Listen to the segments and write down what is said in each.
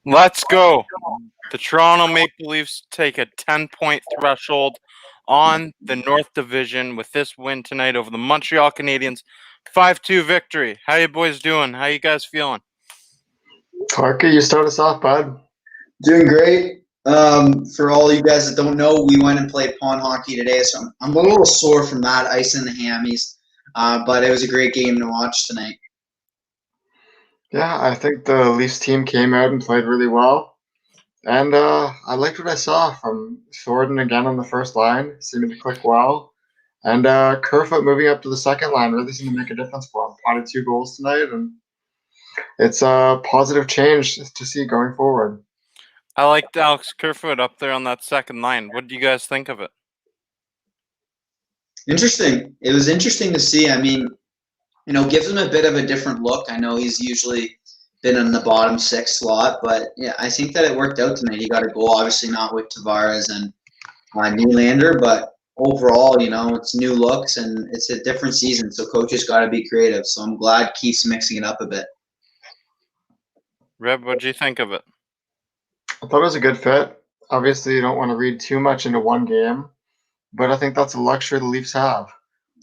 Let's go. The Toronto Maple Leafs take a 10-point threshold on the North Division with this win tonight over the Montreal Canadiens. 5-2 victory. How you boys doing? How you guys feeling? Parker, you start us off, bud. Doing great. For all you guys that don't know, we went and played pond hockey today, so I'm a little sore from that, ice in the hammies. But it was a great game to watch tonight. Yeah, I think the Leafs team came out and played really well. And I liked what I saw from Thornton again on the first line, seeming to click well. And Kerfoot moving up to the second line really seemed to make a difference for him. Potted 2 goals tonight, and it's a positive change to see going forward. I liked Alex Kerfoot up there on that second line. What do you guys think of it? Interesting. It was interesting to see. I mean, gives him a bit of a different look. I know he's usually been in the bottom 6 slot, but yeah, I think that it worked out tonight. He got a goal, obviously not with Tavares and Nylander, but overall, it's new looks and it's a different season, so coaches got to be creative. So I'm glad Keith's mixing it up a bit. Reb, what do you think of it? I thought it was a good fit. Obviously, you don't want to read too much into one game, but I think that's a luxury the Leafs have.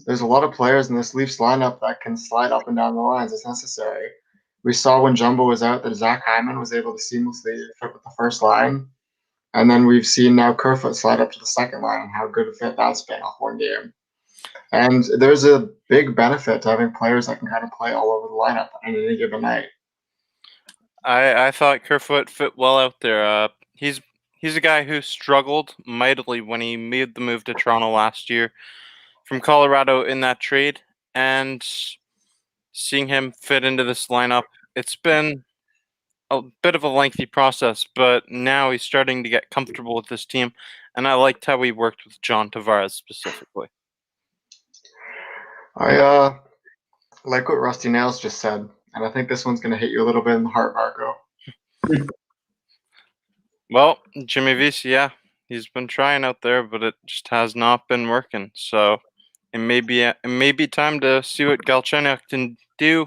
There's a lot of players in this Leafs lineup that can slide up and down the lines as necessary. We saw when Jumbo was out that Zach Hyman was able to seamlessly fit with the first line. And then we've seen now Kerfoot slide up to the second line and how good a fit that's been off one game. And there's a big benefit to having players that can kind of play all over the lineup on any given night. I thought Kerfoot fit well out there. He's a guy who struggled mightily when he made the move to Toronto last year from Colorado in that trade, and seeing him fit into this lineup, it's been a bit of a lengthy process, but now he's starting to get comfortable with this team, and I liked how he worked with John Tavares specifically. I like what Rusty Nails just said, and I think this one's going to hit you a little bit in the heart, Marco. Well, Jimmy Vesey, yeah, he's been trying out there, but it just has not been working. So it may be time to see what Galchenyuk can do,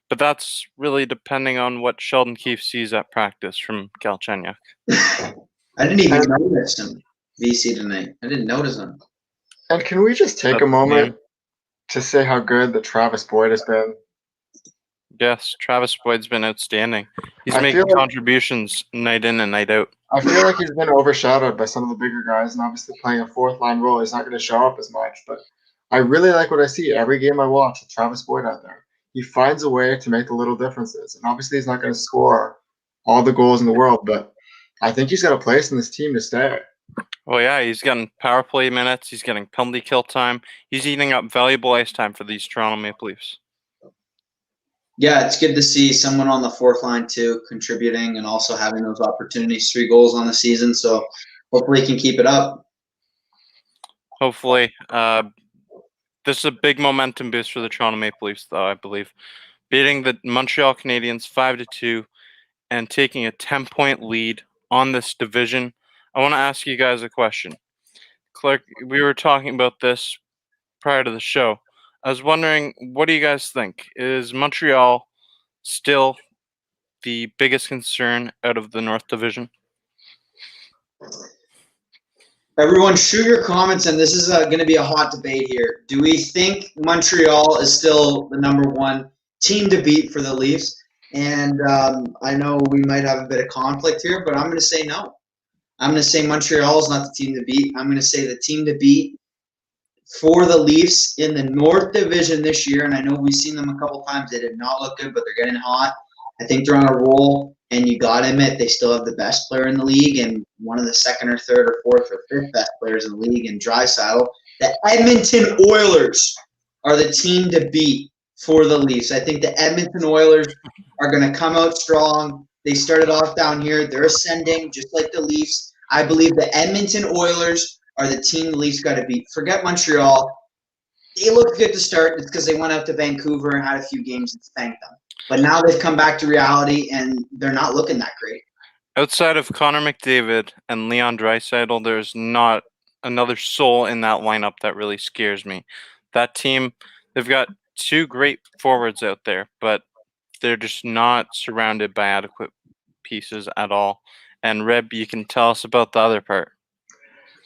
but that's really depending on what Sheldon Keefe sees at practice from Galchenyuk. I didn't even notice him, VC tonight. I didn't notice him. And can we just take a moment to say how good that Travis Boyd has been? Yes, Travis Boyd's been outstanding. He's making contributions night in and night out. I feel like he's been overshadowed by some of the bigger guys, and obviously playing a fourth line role, he's not going to show up as much. But I really like what I see every game I watch with Travis Boyd out there. He finds a way to make the little differences, and obviously he's not going to score all the goals in the world, but I think he's got a place in this team to stay. Oh yeah, he's getting power play minutes. He's getting penalty kill time. He's eating up valuable ice time for these Toronto Maple Leafs. Yeah, it's good to see someone on the fourth line too, contributing and also having those opportunities. 3 goals on the season, so hopefully he can keep it up. Hopefully. This is a big momentum boost for the Toronto Maple Leafs, though, I believe. Beating the Montreal Canadiens 5-2 and taking a 10-point lead on this division. I want to ask you guys a question. Clark, we were talking about this prior to the show. I was wondering, what do you guys think? Is Montreal still the biggest concern out of the North Division? Everyone, shoot your comments, and this is going to be a hot debate here. Do we think Montreal is still the number 1 team to beat for the Leafs? And I know we might have a bit of conflict here, but I'm going to say no. I'm going to say Montreal is not the team to beat. I'm going to say the team to beat for the Leafs in the North Division this year, and I know we've seen them a couple times. They did not look good, but they're getting hot. I think they're on a roll, and you got to admit they still have the best player in the league and one of the second or third or fourth or fifth best players in the league in Draisaitl. The Edmonton Oilers are the team to beat for the Leafs. I think the Edmonton Oilers are going to come out strong. They started off down here. They're ascending just like the Leafs. I believe the Edmonton Oilers are the team the Leafs got to beat. Forget Montreal. They looked good to start. It's because they went out to Vancouver and had a few games and spanked them. But now they've come back to reality, and they're not looking that great. Outside of Connor McDavid and Leon Draisaitl, there's not another soul in that lineup that really scares me. That team, they've got 2 great forwards out there, but they're just not surrounded by adequate pieces at all. And Rib, you can tell us about the other part.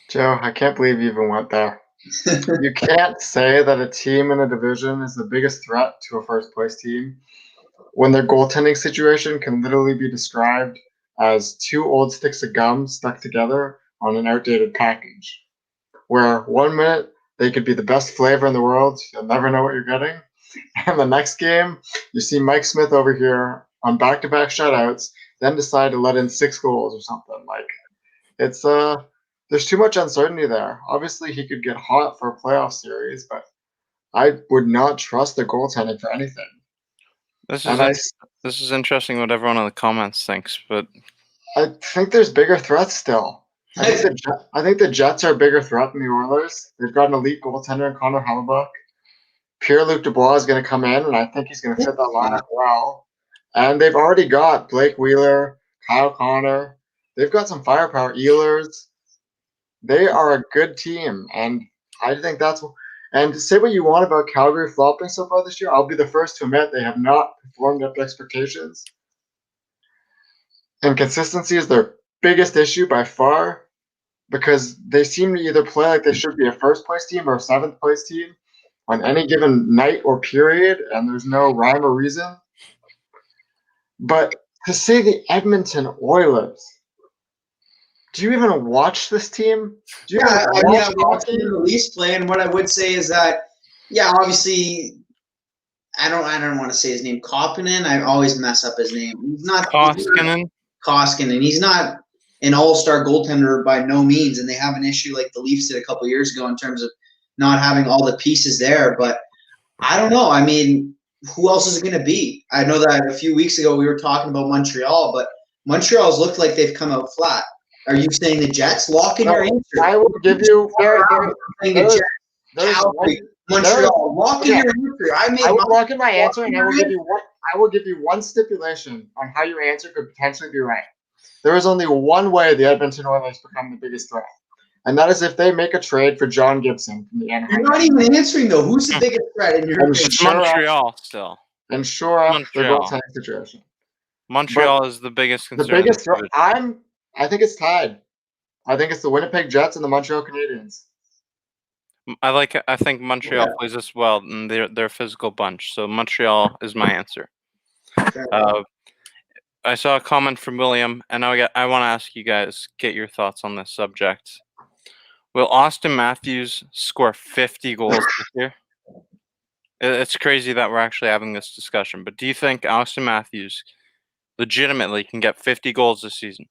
Joe, I can't believe you even went there. You can't say that a team in a division is the biggest threat to a first place team when their goaltending situation can literally be described as two old sticks of gum stuck together on an outdated package. Where 1 minute they could be the best flavor in the world, you'll never know what you're getting. And the next game, you see Mike Smith over here on back-to-back shutouts, then decide to let in 6 goals or something. Like, it's there's too much uncertainty there. Obviously, he could get hot for a playoff series, but I would not trust the goaltending for anything. This And is interesting what everyone in the comments thinks, but I think there's bigger threats still. I think the Jets are a bigger threat than the Oilers. They've got an elite goaltender in Connor Hellebuck. Pierre-Luc Dubois is going to come in, and I think he's going to fit that lineup well. And they've already got Blake Wheeler, Kyle Connor. They've got some firepower. Ehlers. They are a good team, and I think that's – and say what you want about Calgary flopping so far this year, I'll be the first to admit they have not performed up to expectations. And consistency is their biggest issue by far because they seem to either play like they should be a first-place team or a seventh-place team on any given night or period, and there's no rhyme or reason. But to say the Edmonton Oilers, do you even watch this team? Do you I watch the Leafs play, and what I would say is that, obviously, I don't want to say his name, Koskinen. I always mess up his name. He's not Koskinen. He's not an all-star goaltender by no means, and they have an issue like the Leafs did a couple years ago in terms of not having all the pieces there. But I don't know. I mean, who else is it going to be? I know that a few weeks ago we were talking about Montreal, but Montreal's looked like they've come out flat. Are you saying the Jets? Lock in your answer. I will give you Montreal. Lock in your answer. I will lock in my answer, and I will give you one stipulation on how your answer could potentially be right. There is only one way the Edmonton Oilers become the biggest threat, and that is if they make a trade for John Gibson from the Anaheim. You're not even answering though. Who's the biggest threat in your opinion? It's Montreal still. And sure up the goaltending situation. Montreal is the biggest concern. The biggest threat. I think it's tied. I think it's the Winnipeg Jets and the Montreal Canadiens. I think Montreal plays this well, and they're a physical bunch. So Montreal is my answer. I saw a comment from William, and I want to ask you guys, get your thoughts on this subject. Will Austin Matthews score 50 goals this year? It's crazy that we're actually having this discussion, but do you think Austin Matthews legitimately can get 50 goals this season?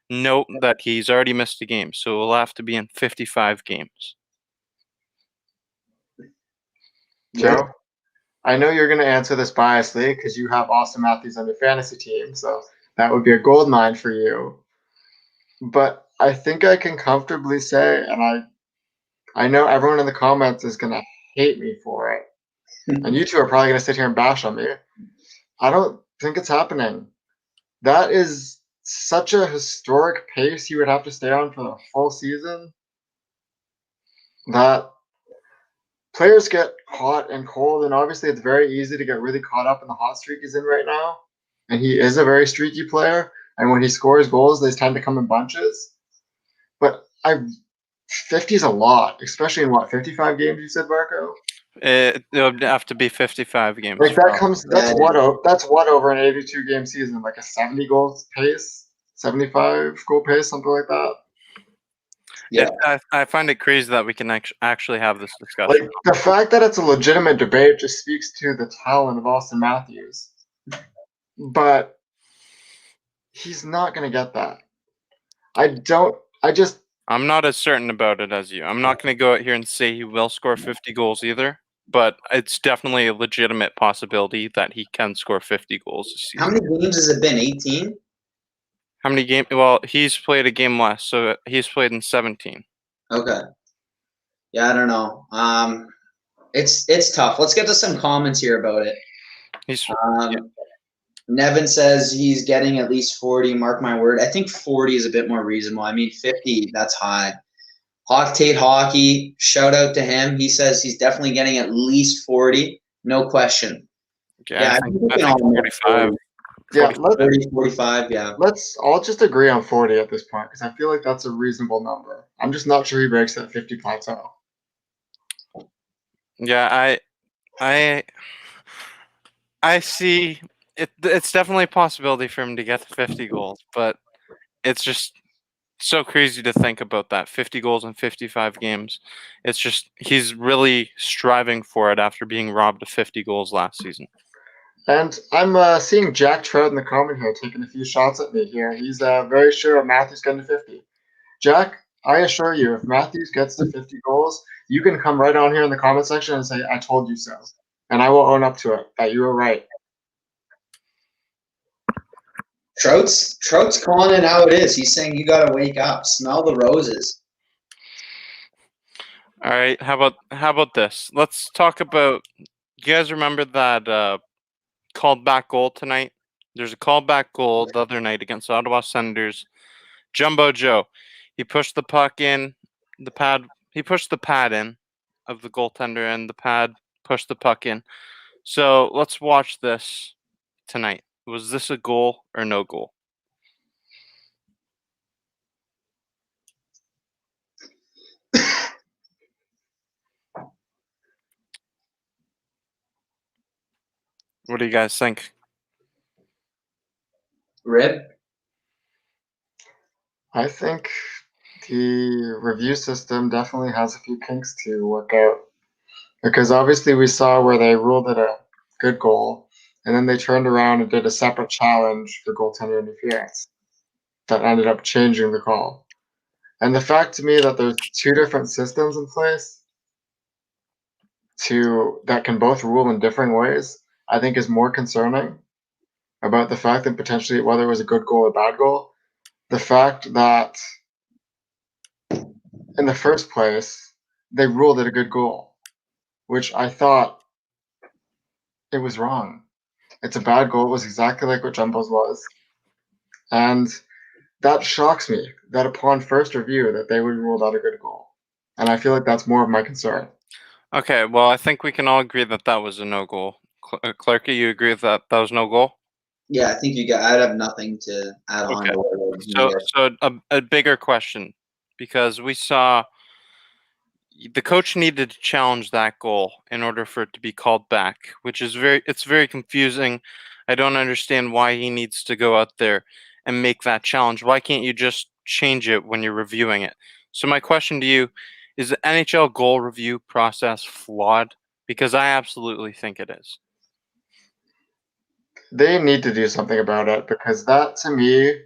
Note that he's already missed a game, so it'll have to be in 55 games. Joe, I know you're going to answer this biasly because you have Austin Matthews on your fantasy team, so that would be a gold mine for you. But I think I can comfortably say, and I know everyone in the comments is going to hate me for it, and you two are probably going to sit here and bash on me. I don't think it's happening. That is such a historic pace he would have to stay on for the full season that players get hot and cold, and obviously it's very easy to get really caught up in the hot streak he's in right now. And he is a very streaky player, and when he scores goals, they tend to come in bunches. But 50 is a lot, especially in 55 games you said, Marco? It would have to be 55 games. Like that's what over an 82 game season, like a 70 goals pace, 75 goal pace, something like that. Yeah, I find it crazy that we can actually have this discussion. Like the fact that it's a legitimate debate just speaks to the talent of Austin Matthews. But he's not going to get that. I'm not as certain about it as you. I'm not going to go out here and say he will score 50 goals either, but it's definitely a legitimate possibility that he can score 50 goals this season. How many games has it been? 18? How many games? Well, he's played a game less, so he's played in 17. Okay. Yeah, I don't know. It's tough. Let's get to some comments here about it. Nevin says he's getting at least 40. Mark my word. I think 40 is a bit more reasonable. I mean, 50, that's high. Hawk Tate Hockey, shout out to him. He says he's definitely getting at least 40. No question. Okay, I think 45. Yeah, 40, 45, yeah. let's all just agree on 40 at this point because I feel like that's a reasonable number. I'm just not sure he breaks that 50 plateau. Yeah, I see it. It's definitely a possibility for him to get to 50 goals, but it's just so crazy to think about that 50 goals in 55 games. It's just he's really striving for it after being robbed of 50 goals last season. And I'm seeing Jack Trout in the comment here taking a few shots at me here. He's very sure Matthews getting to 50. Jack, I assure you, if Matthews gets to 50 goals, you can come right on here in the comment section and say, I told you so. And I will own up to it, that you were right. Trout's calling it how it is. He's saying you got to wake up, smell the roses. All right, how about this? Let's talk about. You guys remember that called back goal tonight? There's a called back goal the other night against the Ottawa Senators. Jumbo Joe, he pushed the puck in the pad. He pushed the pad in of the goaltender, and the pad pushed the puck in. So let's watch this tonight. Was this a goal or no goal? What do you guys think? Rib? I think the review system definitely has a few kinks to work out. Because obviously we saw where they ruled it a good goal, and then they turned around and did a separate challenge for goaltender interference that ended up changing the call. And the fact to me that there's two different systems in place that can both rule in different ways, I think is more concerning about the fact that potentially whether it was a good goal or bad goal. The fact that in the first place they ruled it a good goal, which I thought it was wrong. It's a bad goal. It was exactly like what Jumbo's was. And that shocks me that upon first review that they would rule that a good goal. And I feel like that's more of my concern. Okay, well, I think we can all agree that that was a no goal. Clarky, you agree with that was no goal? Yeah, I think I'd have nothing to add on Okay. to what So a bigger question, because we saw the coach needed to challenge that goal in order for it to be called back, which is it's very confusing. I don't understand why he needs to go out there and make that challenge. Why can't you just change it when you're reviewing it? So my question to you is the NHL goal review process flawed? Because I absolutely think it is. They need to do something about it because that to me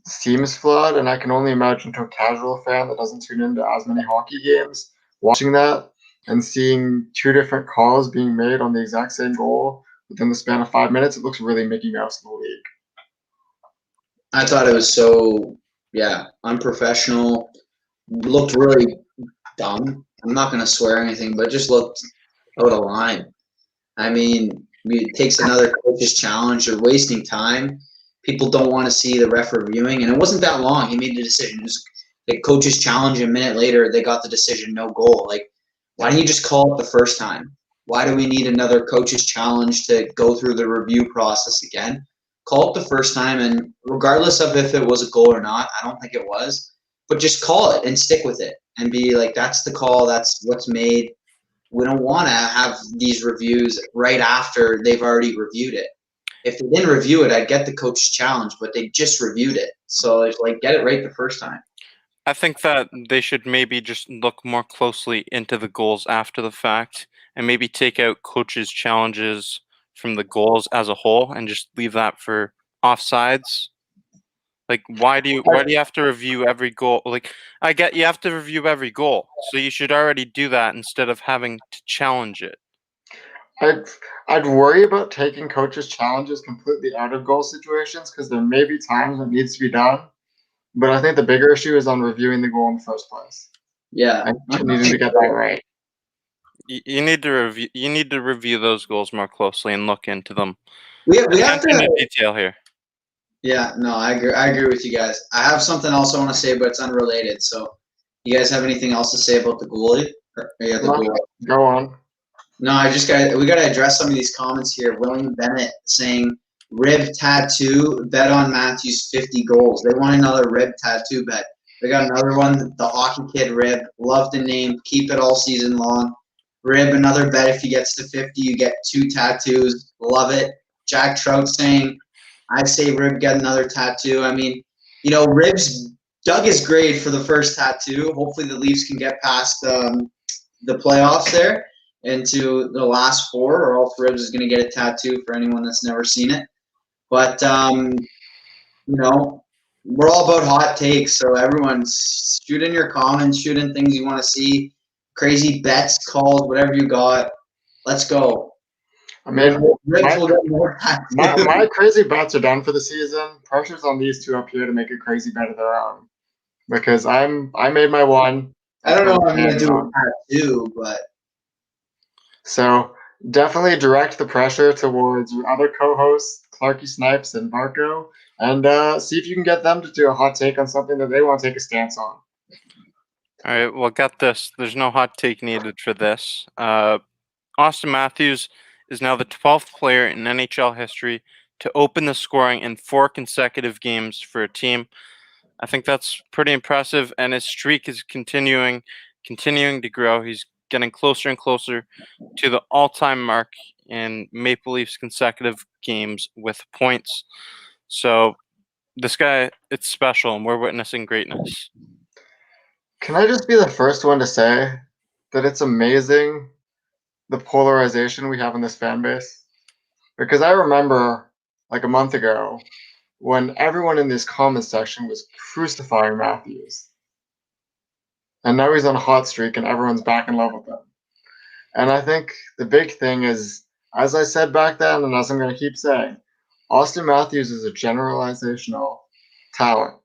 seems flawed, and I can only imagine to a casual fan that doesn't tune into as many hockey games watching that and seeing two different calls being made on the exact same goal within the span of 5 minutes. It looks really Mickey Mouse in the league. I thought it was so, unprofessional. Looked really dumb. I'm not going to swear or anything, but it just looked out of line. I mean, it takes another coach's challenge. You're wasting time. People don't want to see the ref reviewing, and it wasn't that long. He made the decision. It was like coach's challenge. A minute later, they got the decision, no goal. Like, why don't you just call it the first time? Why do we need another coach's challenge to go through the review process again? Call it the first time, and regardless of if it was a goal or not, I don't think it was, but just call it and stick with it and be like, that's the call. That's what's made. We don't want to have these reviews right after they've already reviewed it. If they didn't review it, I'd get the coach's challenge, but they just reviewed it. So it's like, get it right the first time. I think that they should maybe just look more closely into the goals after the fact and maybe take out coaches' challenges from the goals as a whole and just leave that for offsides. Like, why do you have to review every goal? Like, I get you have to review every goal, so you should already do that instead of having to challenge it. I'd worry about taking coaches' challenges completely out of goal situations because there may be times it needs to be done. But I think the bigger issue is on reviewing the goal in the first place. Yeah, And needing to get that right. You need to review. You need to review those goals more closely and look into them. we have Attention to. to detail here. Yeah, no, I agree with you guys. I have something else I want to say, but it's unrelated. So, you guys have anything else to say about the goalie? The goalie. Go on. No, we got to address some of these comments here. William Bennett saying rib tattoo. Bet on Matthews 50 goals. They want another rib tattoo bet. They got another one, the Hockey Kid rib. Love the name. Keep it all season long. Rib, another bet. If he gets to 50, you get 2 tattoos. Love it. Jack Trout saying, I say Rib get another tattoo. I mean, Rib's dug his grade for the first tattoo. Hopefully the Leafs can get past the playoffs there into the last 4, or else Ribs is going to get a tattoo for anyone that's never seen it. But, we're all about hot takes, so everyone shoot in your comments, shoot in things you want to see, crazy bets, calls, whatever you got. Let's go. I mean, Ribs will get more tattoos. my crazy bets are done for the season. Pressure's on these two up here to make a crazy bet of their own. Because I made my one. I don't know what I'm going to do with tattoo, but. So definitely direct the pressure towards your other co-hosts, Clarky Snipes and Marco, and see if you can get them to do a hot take on something that they want to take a stance on. All right, well, got this. There's no hot take needed for this. Austin Matthews is now the 12th player in NHL history to open the scoring in 4 consecutive games for a team. I think that's pretty impressive, and his streak is continuing to grow. He's getting closer and closer to the all-time mark in Maple Leafs consecutive games with points. So this guy, it's special, and we're witnessing greatness. Can I just be the first one to say that it's amazing the polarization we have in this fan base? Because I remember like a month ago when everyone in this comment section was crucifying Matthews. And now he's on a hot streak and everyone's back in love with him. And I think the big thing is, as I said back then, and as I'm going to keep saying, Austin Matthews is a generalizational talent.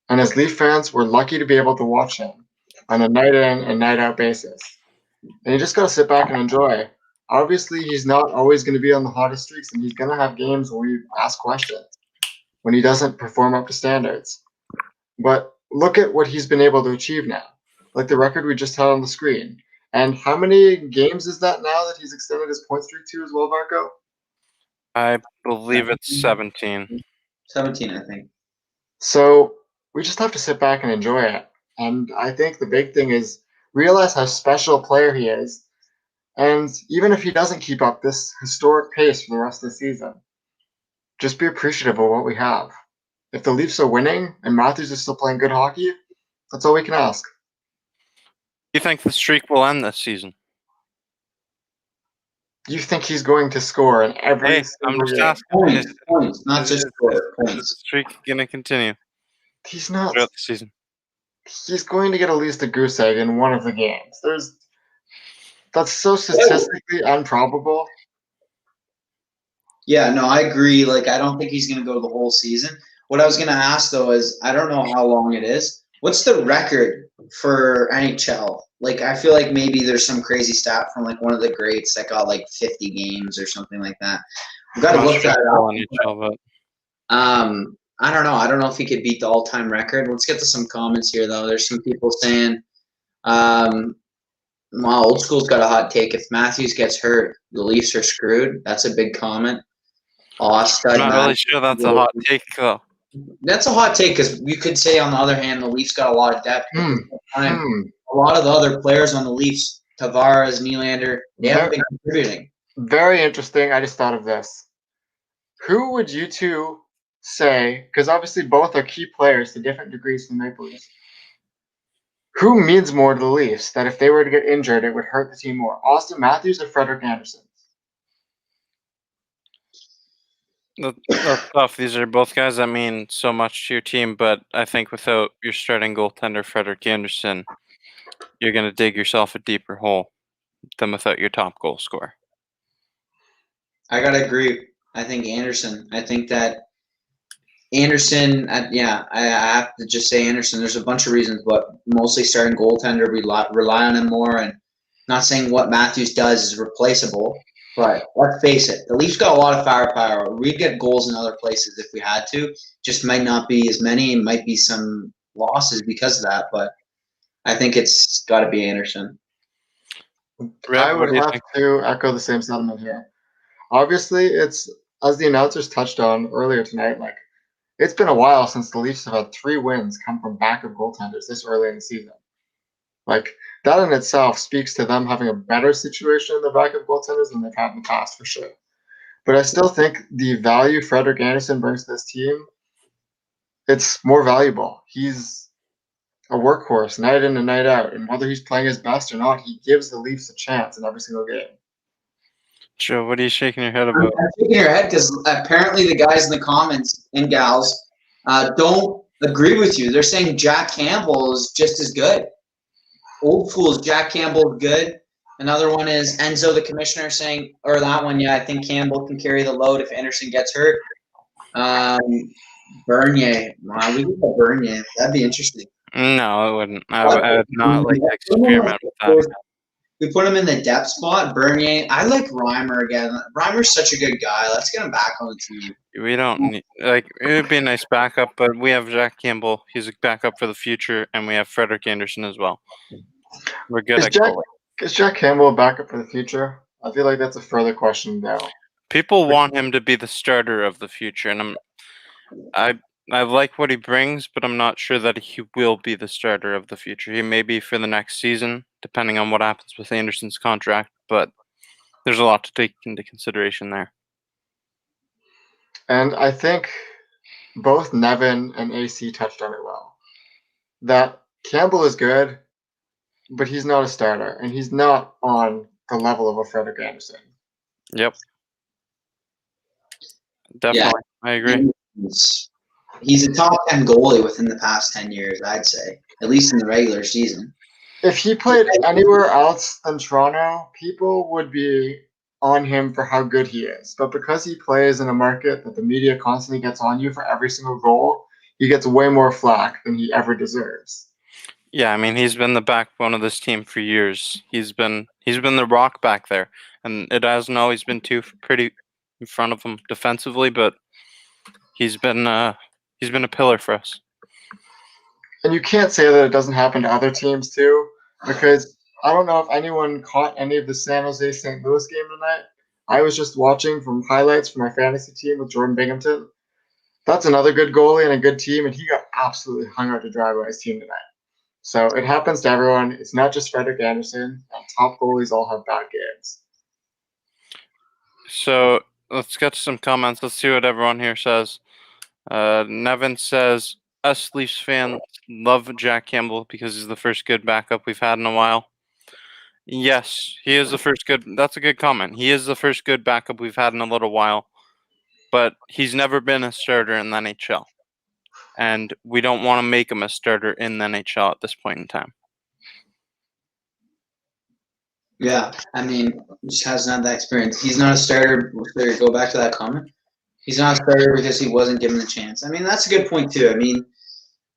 And as Leaf fans, we're lucky to be able to watch him on a night in and night out basis. And you just got to sit back and enjoy. Obviously, he's not always going to be on the hottest streaks, and he's going to have games where we ask questions when he doesn't perform up to standards. But look at what he's been able to achieve now, like the record we just had on the screen. And how many games is that now that he's extended his point streak to as well, Marco? I believe it's 17. 17, I think. So we just have to sit back and enjoy it. And I think the big thing is realize how special a player he is. And even if he doesn't keep up this historic pace for the rest of the season, just be appreciative of what we have. If the Leafs are winning and Matthews is still playing good hockey, that's all we can ask. Do you think the streak will end this season? You think he's going to score in every Hey, I'm single just game? asking. Points, not just score, Is the points. streak going to continue He's not. throughout the season? He's going to get at least a goose egg in one of the games. That's so statistically improbable. Yeah, no, I agree. Like, I don't think he's going to go the whole season. What I was going to ask, though, is I don't know how long it is. What's the record for NHL? Like, I feel like maybe there's some crazy stat from, like, one of the greats that got, like, 50 games or something like that. We've got to look that up. I don't know. I don't know if he could beat the all-time record. Let's get to some comments here, though. There's some people saying, wow, Old School's got a hot take. If Matthews gets hurt, the Leafs are screwed. That's a big comment. I'm not really sure that's a hot take, though. That's a hot take because you could say, on the other hand, the Leafs got a lot of depth. A lot of the other players on the Leafs, Tavares, Nylander, they haven't been contributing. Very interesting. I just thought of this. Who would you two say, because obviously both are key players to different degrees from Maple Leafs, who means more to the Leafs that if they were to get injured, it would hurt the team more? Austin Matthews or Frederik Andersen? That's tough. These are both guys that mean so much to your team, but I think without your starting goaltender, Frederik Andersen, you're going to dig yourself a deeper hole than without your top goal scorer. I got to agree. I think Andersen. I think that Andersen, I have to just say Andersen. There's a bunch of reasons, but mostly starting goaltender, rely on him more. And not saying what Matthews does is replaceable, but let's face it, the Leafs got a lot of firepower. We'd get goals in other places if we had to. Just might not be as many. It might be some losses because of that, but I think it's got to be Andersen. I would have to echo the same sentiment here. Obviously, it's as the announcers touched on earlier tonight, like it's been a while since the Leafs have had 3 wins come from backup goaltenders this early in the season. Like that in itself speaks to them having a better situation in the backup goaltenders than they've had in the past for sure. But I still think the value Frederik Andersen brings to this team, it's more valuable. He's a workhorse night in and night out, and whether he's playing his best or not, he gives the Leafs a chance in every single game. Joe, what are you shaking your head I'm about? shaking your head because apparently the guys in the comments and gals don't agree with you. They're saying Jack Campbell is just as good. Old Fool's Jack Campbell is good. Another one is Enzo, the commissioner, saying, or that one, yeah, I think Campbell can carry the load if Anderson gets hurt. Bernier. Wow, we could put Bernier. That'd be interesting. No, it wouldn't. I would not like to experiment with that. We put him in the depth spot. Bernier. I like Reimer again. Reimer's such a good guy. Let's get him back on the team. We don't need, like, it would be a nice backup, but we have Jack Campbell. He's a backup for the future, and we have Frederik Andersen as well. We're good at goalie. Is Jack Campbell a backup for the future? I feel like that's a further question now. People want him to be the starter of the future, and I like what he brings, but I'm not sure that he will be the starter of the future. He may be for the next season, depending on what happens with Anderson's contract, but there's a lot to take into consideration there. And I think both Nevin and AC touched on it well. That Campbell is good, but he's not a starter, and he's not on the level of a Frederik Andersen. Yep. Definitely. Yeah. I agree. He's a top 10 goalie within the past 10 years, I'd say, at least in the regular season. If he played anywhere else than Toronto, people would be on him for how good he is. But because he plays in a market that the media constantly gets on you for every single goal, he gets way more flack than he ever deserves. Yeah, I mean, he's been the backbone of this team for years. He's been the rock back there, and it hasn't always been too pretty in front of him defensively, but he's been a pillar for us. And you can't say that it doesn't happen to other teams too, because I don't know if anyone caught any of the San Jose St. Louis game tonight. I was just watching from highlights from my fantasy team with Jordan Binghamton. That's another good goalie and a good team, and he got absolutely hung out to dry by his team tonight. So it happens to everyone. It's not just Frederik Andersen. Top goalies all have bad games. So let's get to some comments. Let's see what everyone here says. Nevin says, us Leafs fans love Jack Campbell because he's the first good backup we've had in a while. Yes, he is the first good. That's a good comment. He is the first good backup we've had in a little while, but he's never been a starter in the NHL. And we don't want to make him a starter in the NHL at this point in time. Yeah, I mean, he just hasn't had that experience. He's not a starter. Go back to that comment. He's not a starter because he wasn't given the chance. I mean, that's a good point too. I mean,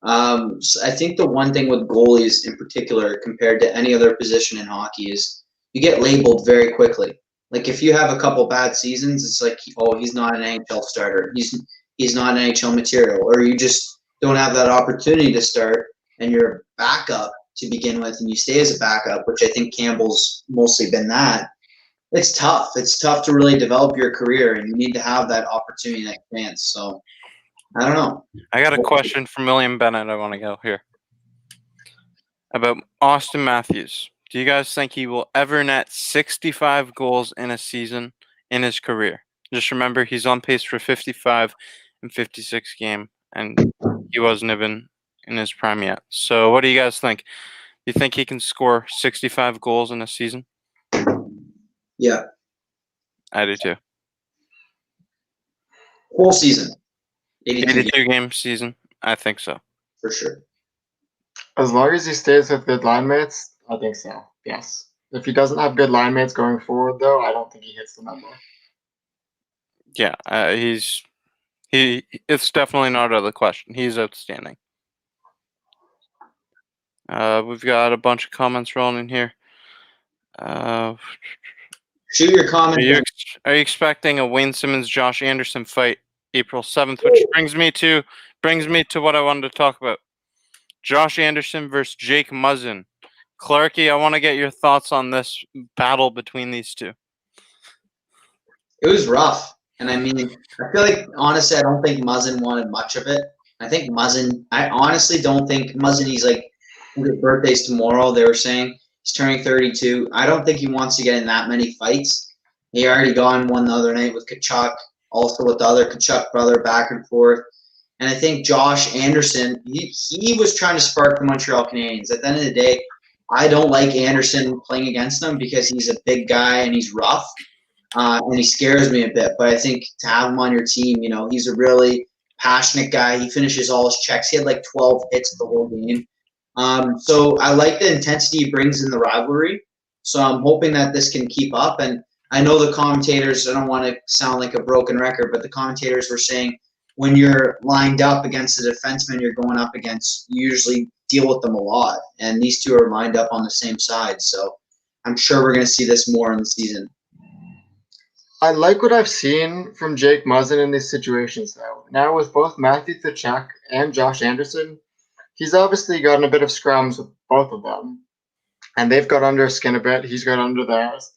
I think the one thing with goalies in particular compared to any other position in hockey is you get labeled very quickly. Like if you have a couple bad seasons, it's like, oh, he's not an NHL starter. He's not an NHL material, or you just don't have that opportunity to start, and you're a backup to begin with, and you stay as a backup, which I think Campbell's mostly been that. It's tough. It's tough to really develop your career, and you need to have that opportunity, that chance. So, I don't know. I got a question from William Bennett I want to go here. About Austin Matthews. Do you guys think he will ever net 65 goals in a season in his career? Just remember, he's on pace for 55 and 56 game, and he wasn't even in his prime yet. So what do you guys think? Do you think he can score 65 goals in a season? Yeah. I do too. Whole season. 82 game season? I think so. For sure. As long as he stays with good line mates, I think so, yes. If he doesn't have good line mates going forward, though, I don't think he hits the number. Yeah, it's definitely not out of the question. He's outstanding. We've got a bunch of comments rolling in here. Shoot your comment. Are you expecting a Wayne Simmons Josh Anderson fight April 7th, which brings me to what I wanted to talk about. Josh Anderson versus Jake Muzzin. Clarky, I want to get your thoughts on this battle between these two. It was rough. And I mean, I feel like, honestly, I don't think Muzzin wanted much of it. I honestly don't think Muzzin, he's like, his birthday's tomorrow, they were saying. He's turning 32. I don't think he wants to get in that many fights. He already got in one the other night with Kachuk, also with the other Kachuk brother, back and forth. And I think Josh Anderson, he was trying to spark the Montreal Canadiens. At the end of the day, I don't like Anderson playing against him because he's a big guy and he's rough. And he scares me a bit. But I think to have him on your team, he's a really passionate guy. He finishes all his checks. He had like 12 hits the whole game. So I like the intensity he brings in the rivalry. So I'm hoping that this can keep up. And I know the commentators, I don't want to sound like a broken record, but the commentators were saying when you're lined up against the defenseman you're going up against, you usually deal with them a lot. And these two are lined up on the same side. So I'm sure we're going to see this more in the season. I like what I've seen from Jake Muzzin in these situations, though. Now with both Matthew Tkachuk and Josh Anderson, he's obviously gotten a bit of scrums with both of them. And they've got under his skin a bit. He's got under theirs.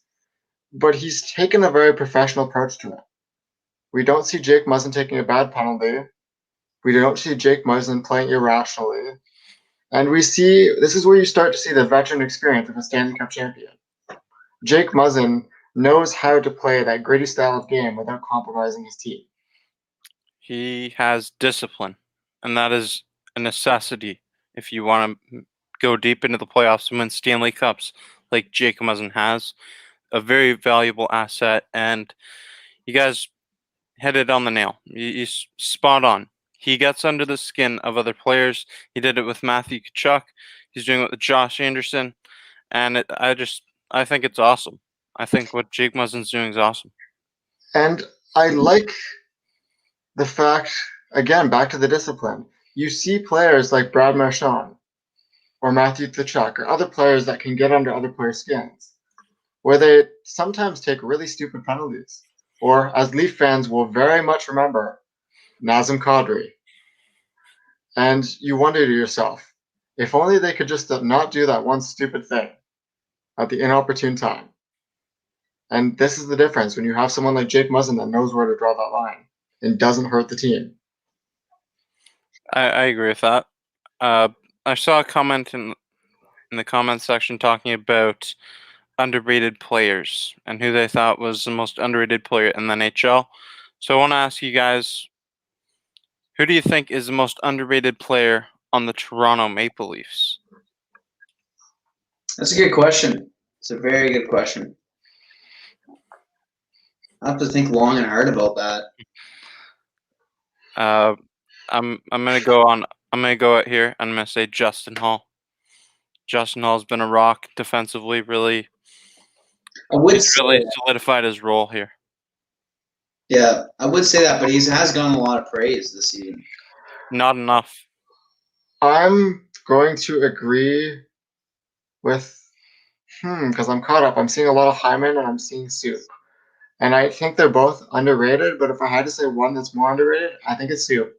But he's taken a very professional approach to it. We don't see Jake Muzzin taking a bad penalty. We don't see Jake Muzzin playing irrationally. And we see, this is where you start to see the veteran experience of a Stanley Cup champion. Jake Muzzin knows how to play that gritty style of game without compromising his team. He has discipline, and that is a necessity if you want to go deep into the playoffs and win Stanley Cups like Jake Muzzin has. A very valuable asset, and you guys hit it on the nail. He's spot on. He gets under the skin of other players. He did it with Matthew Tkachuk. He's doing it with Josh Anderson, and I think it's awesome. I think what Jake Muzzin's doing is awesome. And I like the fact, again, back to the discipline. You see players like Brad Marchand or Matthew Tkachuk or other players that can get under other players' skins, where they sometimes take really stupid penalties. Or, as Leaf fans will very much remember, Nazem Kadri. And you wonder to yourself, if only they could just not do that one stupid thing at the inopportune time. And this is the difference when you have someone like Jake Muzzin that knows where to draw that line and doesn't hurt the team. I agree with that. I saw a comment in the comment section talking about underrated players and who they thought was the most underrated player in the NHL. So I want to ask you guys, who do you think is the most underrated player on the Toronto Maple Leafs? That's a good question. It's a very good question. I have to think long and hard about that. I'm gonna go out here. I'm gonna say Justin Hall. Justin Hall's been a rock defensively. Really solidified his role here. Yeah, I would say that, but he has gotten a lot of praise this season. Not enough. I'm going to agree with because I'm caught up. I'm seeing a lot of Hyman and I'm seeing Soup. And I think they're both underrated, but if I had to say one that's more underrated, I think it's Soup.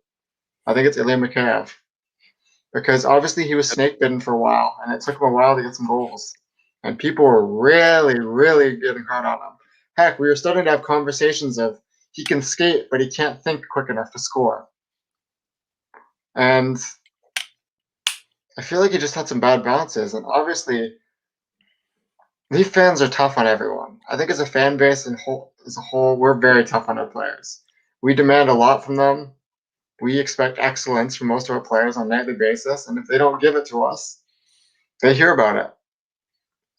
I think it's Ilya Mikheyev. Because obviously he was snake bitten for a while, and it took him a while to get some goals. And people were really, really getting hard on him. Heck, we were starting to have conversations of he can skate, but he can't think quick enough to score. And I feel like he just had some bad bounces. And obviously, Leaf fans are tough on everyone. I think as a fan base and as a whole, we're very tough on our players. We demand a lot from them. We expect excellence from most of our players on a nightly basis, and if they don't give it to us, they hear about it.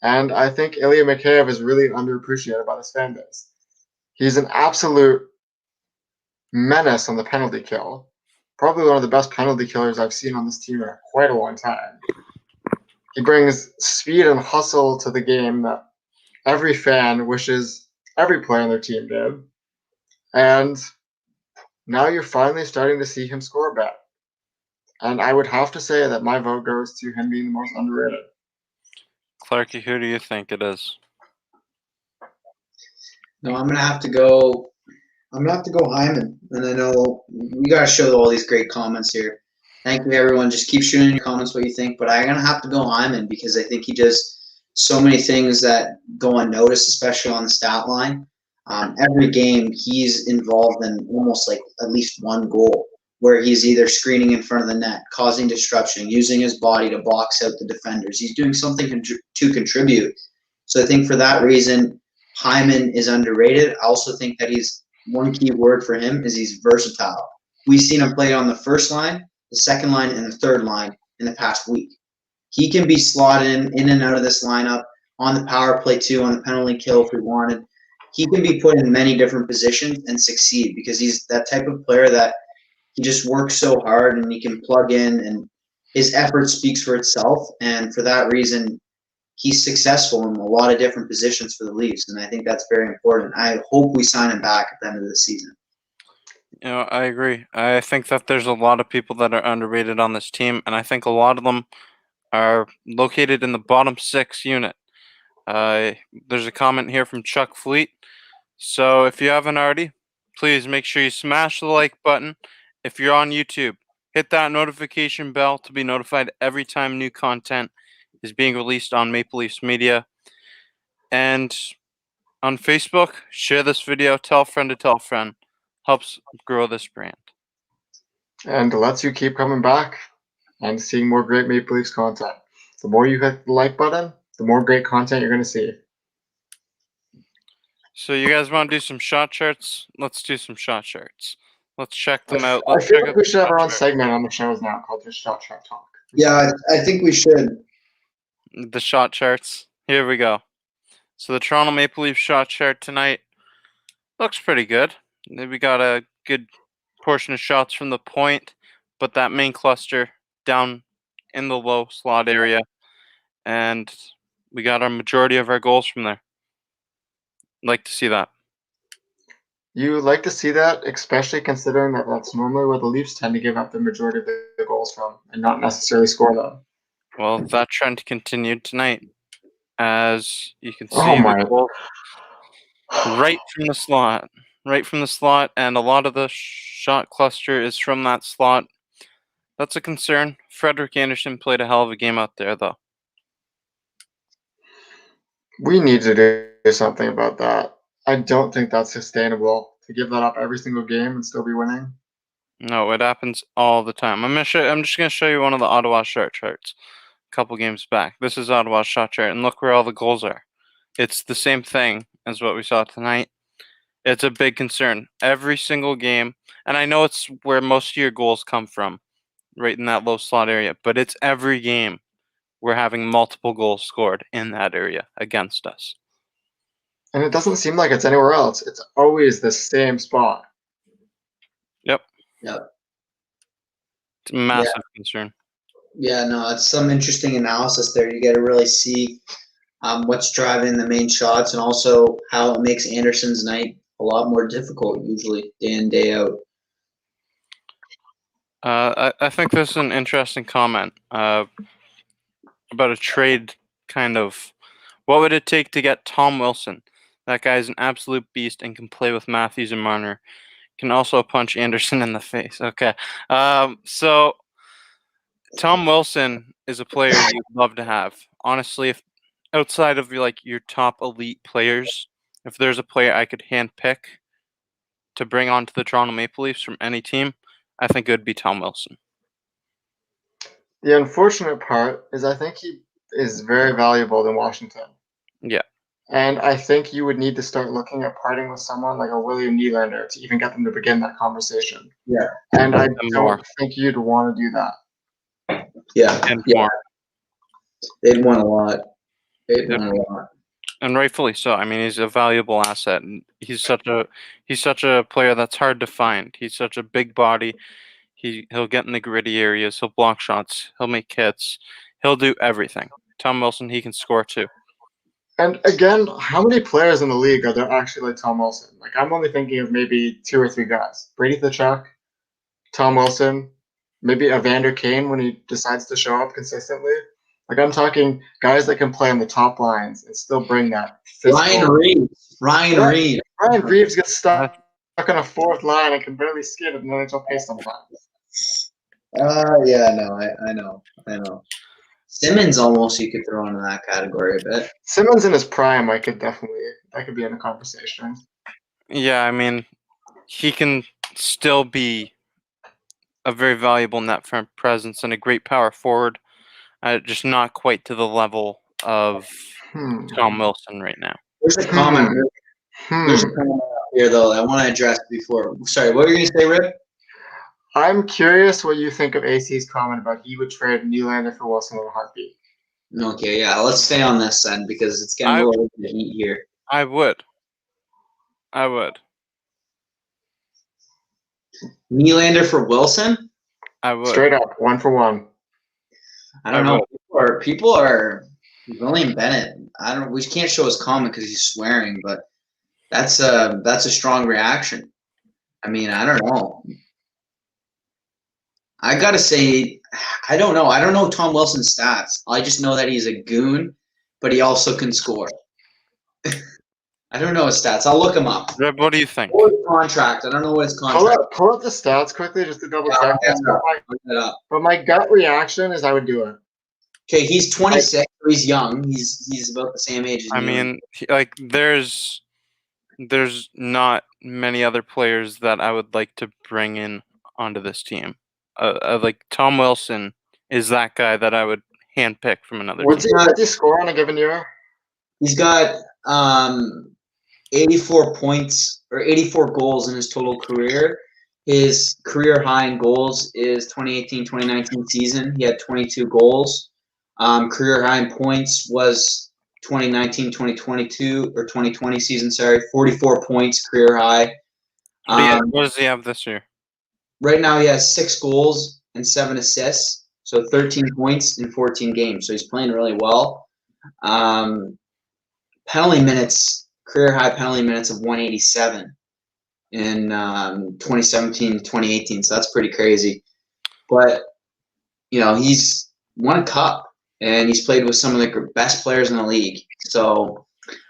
And I think Ilya Mikheyev is really underappreciated by this fan base. He's an absolute menace on the penalty kill. Probably one of the best penalty killers I've seen on this team in quite a long time. He brings speed and hustle to the game that every fan wishes every player on their team did. And now you're finally starting to see him score a bit. And I would have to say that my vote goes to him being the most underrated. Clarky, who do you think it is? No, I'm gonna have to go Hyman. And I know we gotta show all these great comments here. Thank you, everyone. Just keep shooting in your comments what you think. But I'm gonna have to go Hyman because I think he does so many things that go unnoticed, especially on the stat line. every game he's involved in almost like at least one goal where he's either screening in front of the net, causing disruption, using his body to box out the defenders. He's doing something to contribute. So I think for that reason, Hyman is underrated. I also think that one key word for him is he's versatile. We've seen him play on the first line, the second line, and the third line in the past week. He can be slotted in and out of this lineup on the power play too, on the penalty kill if we wanted. He can be put in many different positions and succeed because he's that type of player that he just works so hard and he can plug in and his effort speaks for itself. And for that reason, he's successful in a lot of different positions for the Leafs. And I think that's very important. I hope we sign him back at the end of the season. I agree. I think that there's a lot of people that are underrated on this team, and I think a lot of them are located in the bottom 6 unit. There's a comment here from Chuck Fleet. So if you haven't already, please make sure you smash the like button. If you're on YouTube, hit that notification bell to be notified every time new content is being released on Maple Leafs Media. And on Facebook, share this video, tell a friend to tell a friend. Helps grow this brand. And lets you keep coming back and seeing more great Maple Leafs content. The more you hit the like button, the more great content you're going to see. So you guys want to do some shot charts? Let's do some shot charts. Let's check them out. I Let's feel check like out we the should have shot our own chart. segment on the shows now called just Shot Chart Talk. Yeah, I think we should. The shot charts. Here we go. So the Toronto Maple Leafs shot chart tonight looks pretty good. We got a good portion of shots from the point, but that main cluster down in the low slot area, and we got our majority of our goals from there. Like to see that. You like to see that, especially considering that that's normally where the Leafs tend to give up the majority of the goals from and not necessarily score them. Well, that trend continued tonight, as you can see Oh my. the goal right from the slot, and a lot of the shot cluster is from that slot. That's a concern. Frederik Andersen played a hell of a game out there, though. We need to do something about that. I don't think that's sustainable to give that up every single game and still be winning. No, it happens all the time. I'm just gonna show you one of the Ottawa shot charts. A couple games back. This is Ottawa's shot chart, and look where all the goals are. It's the same thing as what we saw tonight. It's a big concern every single game, and I know it's where most of your goals come from, right in that low slot area. But it's every game we're having multiple goals scored in that area against us. And it doesn't seem like it's anywhere else. It's always the same spot. Yep. Yep. It's a massive concern. Yeah, no, it's some interesting analysis there. You got to really see what's driving the main shots and also how it makes Anderson's night a lot more difficult usually day in, day out. I think this is an interesting comment about a trade kind of. What would it take to get Tom Wilson? That guy's an absolute beast and can play with Matthews and Marner. Can also punch Anderson in the face. Okay. So Tom Wilson is a player you'd love to have. Honestly, if outside of your top elite players, if there's a player I could handpick to bring onto the Toronto Maple Leafs from any team, I think it would be Tom Wilson. The unfortunate part is I think he is very valuable in Washington. Yeah. And I think you would need to start looking at parting with someone like a William Nylander to even get them to begin that conversation. Yeah. And I And don't more. think you'd want to do that. Yeah. And yeah. more. They'd won a lot. Yep. And rightfully so. I mean, he's a valuable asset, and he's such a player that's hard to find. He's such a big body. He'll get in the gritty areas. He'll block shots. He'll make hits. He'll do everything. Tom Wilson, he can score too. And again, how many players in the league are there actually like Tom Wilson? Like, I'm only thinking of maybe 2 or 3 guys. Brady Tkachuk, Tom Wilson, maybe Evander Kane when he decides to show up consistently. Like, I'm talking guys that can play on the top lines and still bring that physical. Ryan Reeves. Ryan Reeves gets stuck on a 4th line and can barely skid at an NHL pace sometimes. Yeah, no, I know. Simmons almost you could throw into that category a bit. Simmons in his prime, that could be in a conversation. Yeah, I mean, he can still be a very valuable net front presence and a great power forward, just not quite to the level of Tom Wilson right now. There's a comment. There's a comment up here though I want to address before. Sorry, what were you gonna say, Rip? I'm curious what you think of AC's comment about he would trade Nylander for Wilson in a heartbeat. Okay, yeah, let's stay on this then because it's getting a little bit of heat here. I would. Nylander for Wilson? I would. Straight up, 1-for-1. I don't know. People are William Bennett. We can't show his comment because he's swearing, but that's a strong reaction. I mean, I don't know. I gotta say, I don't know. I don't know Tom Wilson's stats. I just know that he's a goon, but he also can score. I don't know his stats. I'll look him up. What do you think? What his contract? I don't know what his contract. Pull up the stats quickly just to double check. But my gut reaction is I would do it. Okay, he's 26. So he's young. He's about the same age as I mean, like there's not many other players that I would like to bring in onto this team. Like Tom Wilson is that guy that I would handpick from another team. What's he score on a given year? He's got 84 points or 84 goals in his total career. His career high in goals is 2018-2019 season. He had 22 goals. Career high in points was 2019-2022 or 2020 season. Sorry, 44 points career high. What does he have this year? Right now, he has 6 goals and 7 assists, so 13 points in 14 games. So he's playing really well. Penalty minutes, career high penalty minutes of 187 in 2017-2018. So that's pretty crazy. But he's won a cup and he's played with some of the best players in the league. So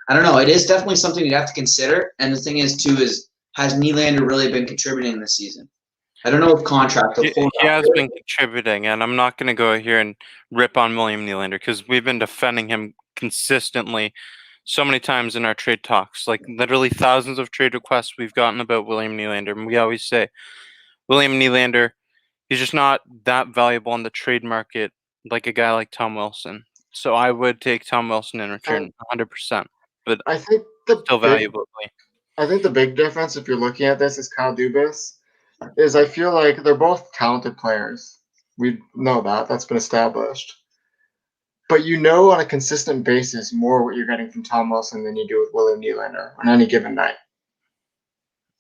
I don't know. It is definitely something you'd have to consider. And the thing is, too, has Nylander really been contributing this season? I don't know if contract. He has been contributing, and I'm not going to go here and rip on William Nylander because we've been defending him consistently so many times in our trade talks. Like literally thousands of trade requests we've gotten about William Nylander, and we always say William Nylander, he's just not that valuable on the trade market like a guy like Tom Wilson. So I would take Tom Wilson in return 100%, but I think still valuably. I think the big difference, if you're looking at this, is Kyle Dubas. Is I feel like they're both talented players. We know that. That's been established. But on a consistent basis more what you're getting from Tom Wilson than you do with William Nylander on any given night.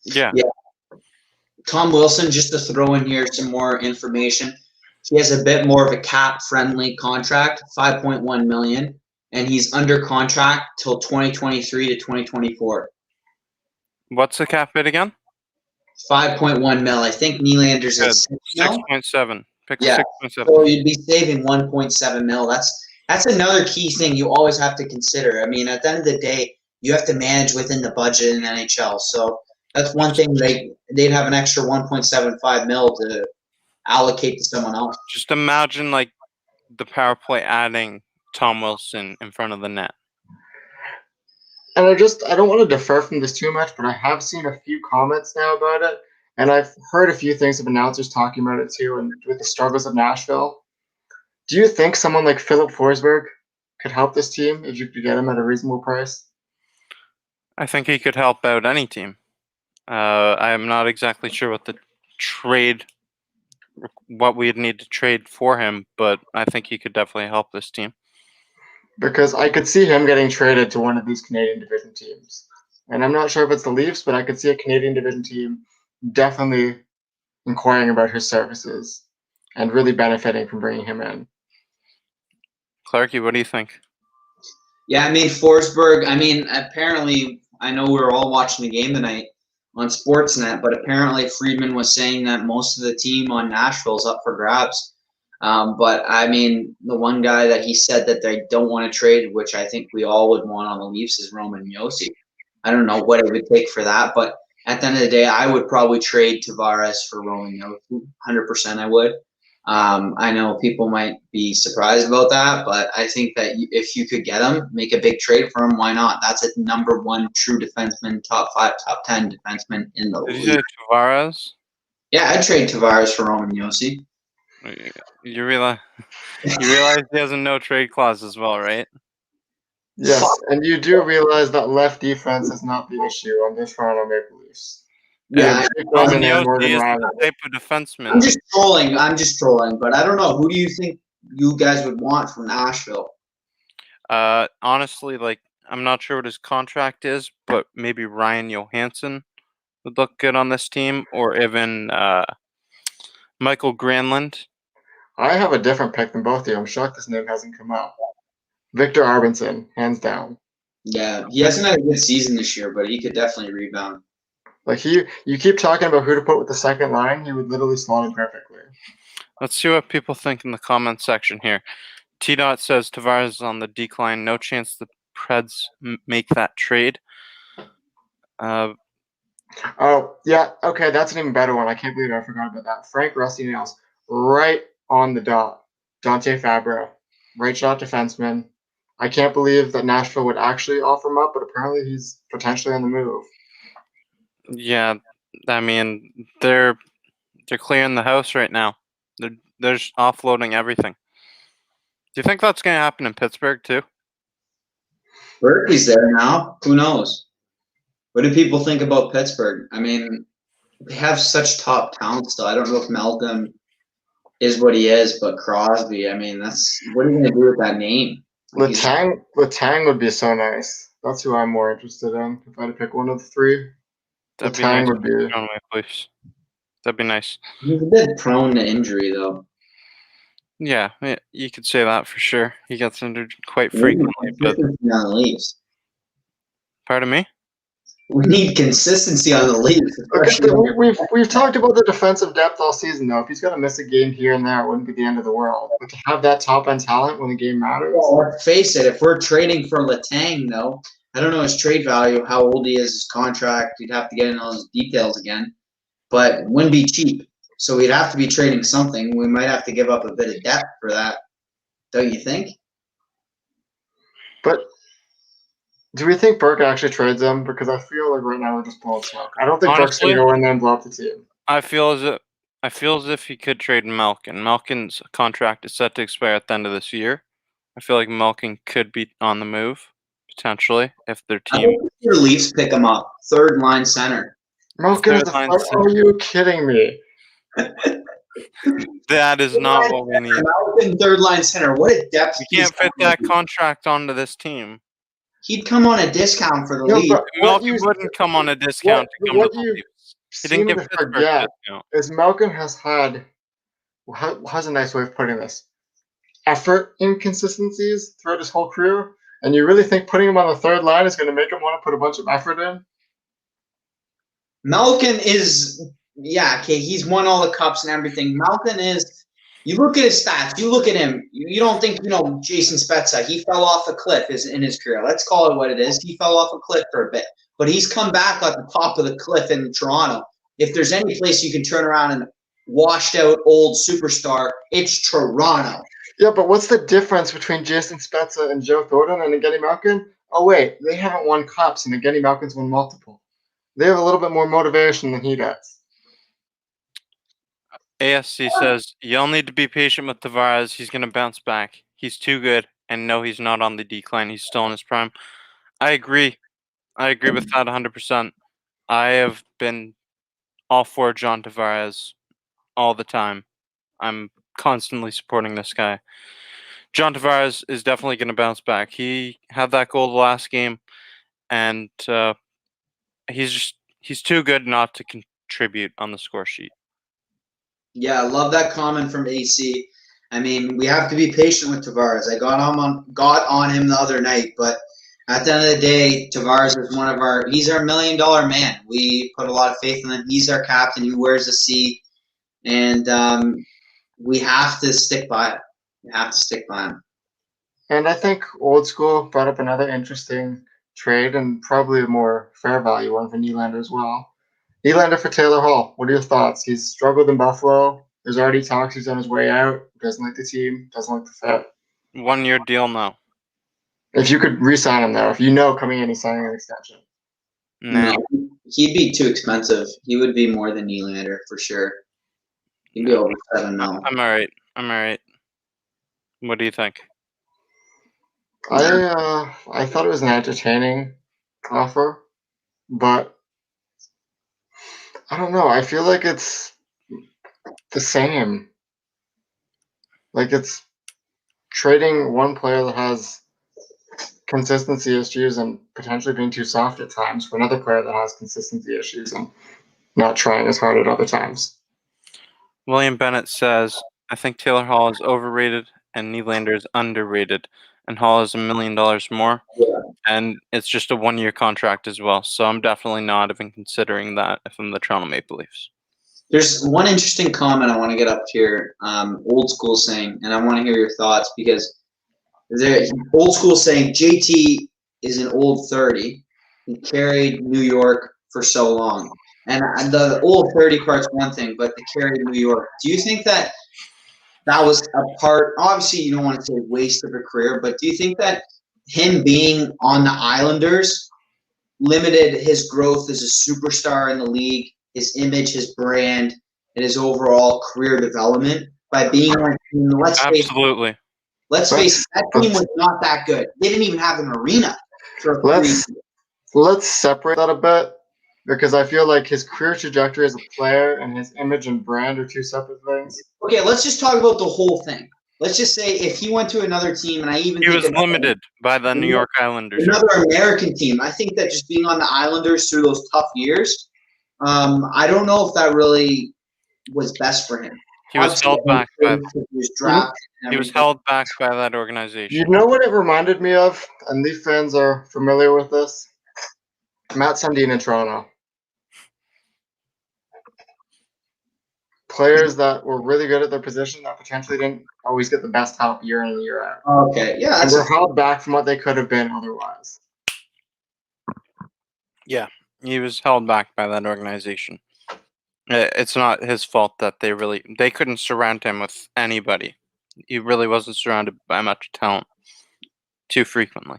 Yeah. Tom Wilson, just to throw in here some more information, he has a bit more of a cap-friendly contract, $5.1 million, and he's under contract till 2023 to 2024. What's the cap bid again? 5.1 mil. I think Nylander's at 6.7. Yeah. 6.7. So you'd be saving 1.7 mil. That's another key thing you always have to consider. I mean, at the end of the day, you have to manage within the budget in the NHL. So that's one thing they'd have an extra 1.75 mil to allocate to someone else. Just imagine like the power play adding Tom Wilson in front of the net. And I don't want to defer from this too much, but I have seen a few comments now about it, and I've heard a few things of announcers talking about it too, and with the struggles of Nashville. Do you think someone like Philip Forsberg could help this team if you could get him at a reasonable price? I think he could help out any team. I am not exactly sure what we'd need to trade for him, but I think he could definitely help this team. Because I could see him getting traded to one of these Canadian division teams. And I'm not sure if it's the Leafs, but I could see a Canadian division team definitely inquiring about his services and really benefiting from bringing him in. Clarky, what do you think? Yeah, I mean, Forsberg, apparently, I know we were all watching the game tonight on Sportsnet, but apparently Friedman was saying that most of the team on Nashville is up for grabs. But I mean, the one guy that he said that they don't want to trade, which I think we all would want on the Leafs, is Roman Josi. I don't know what it would take for that, but at the end of the day, I would probably trade Tavares for Roman Josi. 100% I would. I know people might be surprised about that, but I think that if you could get him, make a big trade for him, why not? That's a number one true defenseman, top 5, top 10 defenseman in the Did you league. say Tavares? Yeah, I'd trade Tavares for Roman Yossi. You realize he has a no trade clause as well, right? Yes, and you do realize that left defense is not the issue on the Toronto Maple Leafs. Yeah, Jake Omen and Yossi Morgan is Riley. the type of defenseman. I'm just trolling, but I don't know. Who do you think you guys would want from Nashville? Honestly, like I'm not sure what his contract is, but maybe Ryan Johansson would look good on this team, or even Michael Granlund. I have a different pick than both of you. I'm shocked this name hasn't come up. Victor Arvidsson, hands down. Yeah, he hasn't had a good season this year, but he could definitely rebound. Like you keep talking about who to put with the second line, he would literally slot in perfectly. Let's see what people think in the comment section here. T-Dot says Tavares is on the decline. No chance the Preds make that trade. Oh, yeah. Okay, that's an even better one. I can't believe I forgot about that. Frank Rusty Nails, right on the dot. Dante Fabro, right shot defenseman. I can't believe that Nashville would actually offer him up, but apparently he's potentially on the move. Yeah, I mean they're clearing the house right now. They're just offloading everything. Do you think that's going to happen in Pittsburgh too? Berkey's there now. Who knows? What do people think about Pittsburgh? I mean, they have such top talent still. I don't know if Malcolm is what he is, but Crosby, I mean, that's what are you going to do with that name? Like, Letang would be so nice. That's who I'm more interested in. If I had to pick one of the three, That'd be Letang nice. would be. Toronto Maple Leafs. That'd be nice. He's a bit prone to injury, though. Yeah, you could say that for sure. He gets injured quite We need frequently. But consistency on the Leafs. pardon me. We need consistency on the Leafs. We've talked about the defensive depth all season, though. If he's going to miss a game here and there, it wouldn't be the end of the world. But to have that top end talent when the game matters. Well, let's face it. If we're trading for Letang, though, I don't know his trade value, how old he is, his contract. You'd have to get into all those details again. But it wouldn't be cheap. So we'd have to be trading something. We might have to give up a bit of depth for that. Don't you think? But do we think Burke actually trades him? Because I feel like right now we're just blowing smoke. I don't think Burke's going to go in there and blow up the team. I feel as if he could trade Malkin. Malkin's contract is set to expire at the end of this year. I feel like Malkin could be on the move potentially if their I team. hope the Leafs pick him up. Third line center. Malkin is are you kidding me? That is not what we need. Malkin, third line center. What a depth. We can't fit that contract onto this team. He'd come on a discount for the Leafs. Malkin wouldn't come on a discount to come to the Leafs. He didn't get Pittsburgh discount. Is Malkin has had, how's a nice way of putting this, effort inconsistencies throughout his whole career, and you really think putting him on the third line is going to make him want to put a bunch of effort in? Malkin is, yeah, okay, he's won all the cups and everything. Malkin is, you look at his stats, you look at him, you don't think, Jason Spezza, he fell off a cliff in his career. Let's call it what it is. He fell off a cliff for a bit, but he's come back at the top of the cliff in Toronto. If there's any place you can turn around and washed out old superstar, it's Toronto. Yeah, but what's the difference between Jason Spezza and Joe Thornton and Evgeny Malkin? Oh, wait, they haven't won cups, and Evgeny Malkin's won multiple. They have a little bit more motivation than he does. ASC says, you'll need to be patient with Tavares. He's going to bounce back. He's too good, and no, he's not on the decline. He's still in his prime. I agree. I agree with that 100%. I have been all for John Tavares all the time. I'm constantly supporting this guy. John Tavares is definitely going to bounce back. He had that goal the last game, and he's too good not to contribute on the score sheet. Yeah, I love that comment from AC. I mean, we have to be patient with Tavares. I got on him the other night, but at the end of the day, Tavares is he's our $1 million man. We put a lot of faith in him. He's our captain. He wears a C, and we have to stick by it. We have to stick by him. And I think Old School brought up another interesting trade and probably a more fair value one for Nylander as well. Nylander for Taylor Hall. What are your thoughts? He's struggled in Buffalo. There's already talks he's on his way out. Doesn't like the team. Doesn't like the fit. 1-year deal now. If you could re-sign him, though, if you know coming in he's signing an extension. Nah. No, he'd be too expensive. He would be more than Nylander for sure. He'd be over 7 mil. I'm all right. What do you think? I thought it was an entertaining offer, but I don't know. I feel like it's the same. Like it's trading one player that has consistency issues and potentially being too soft at times for another player that has consistency issues and not trying as hard at other times. William Bennett says, I think Taylor Hall is overrated and Nylander is underrated, and Hall is $1 million more, and it's just a 1-year contract as well. So I'm definitely not even considering that if I'm the Toronto Maple Leafs. There's one interesting comment I want to get up here. Old school saying, and I want to hear your thoughts because old school saying JT is an old 30. He carried New York for so long. And the old 30 part's one thing, but the carried New York. Do you think that was a part? Obviously, you don't want to say waste of a career, but do you think that him being on the Islanders limited his growth as a superstar in the league, his image, his brand, and his overall career development by being on? Absolutely. Let's face it, that team was not that good. They didn't even have an arena. Let's separate that a bit because I feel like his career trajectory as a player and his image and brand are two separate things. Okay, let's just talk about the whole thing. Let's just say if he went to another team, and he was limited by the New York Islanders. Another American team. I think that just being on the Islanders through those tough years, I don't know if that really was best for him. He was held back by that organization. You know what it reminded me of, and Leaf fans are familiar with this? Matt Sundin in Toronto. Players that were really good at their position that potentially didn't always get the best help year in and year out. Okay, yeah. And were held back from what they could have been otherwise. Yeah, he was held back by that organization. It's not his fault that they couldn't surround him with anybody. He really wasn't surrounded by much talent too frequently.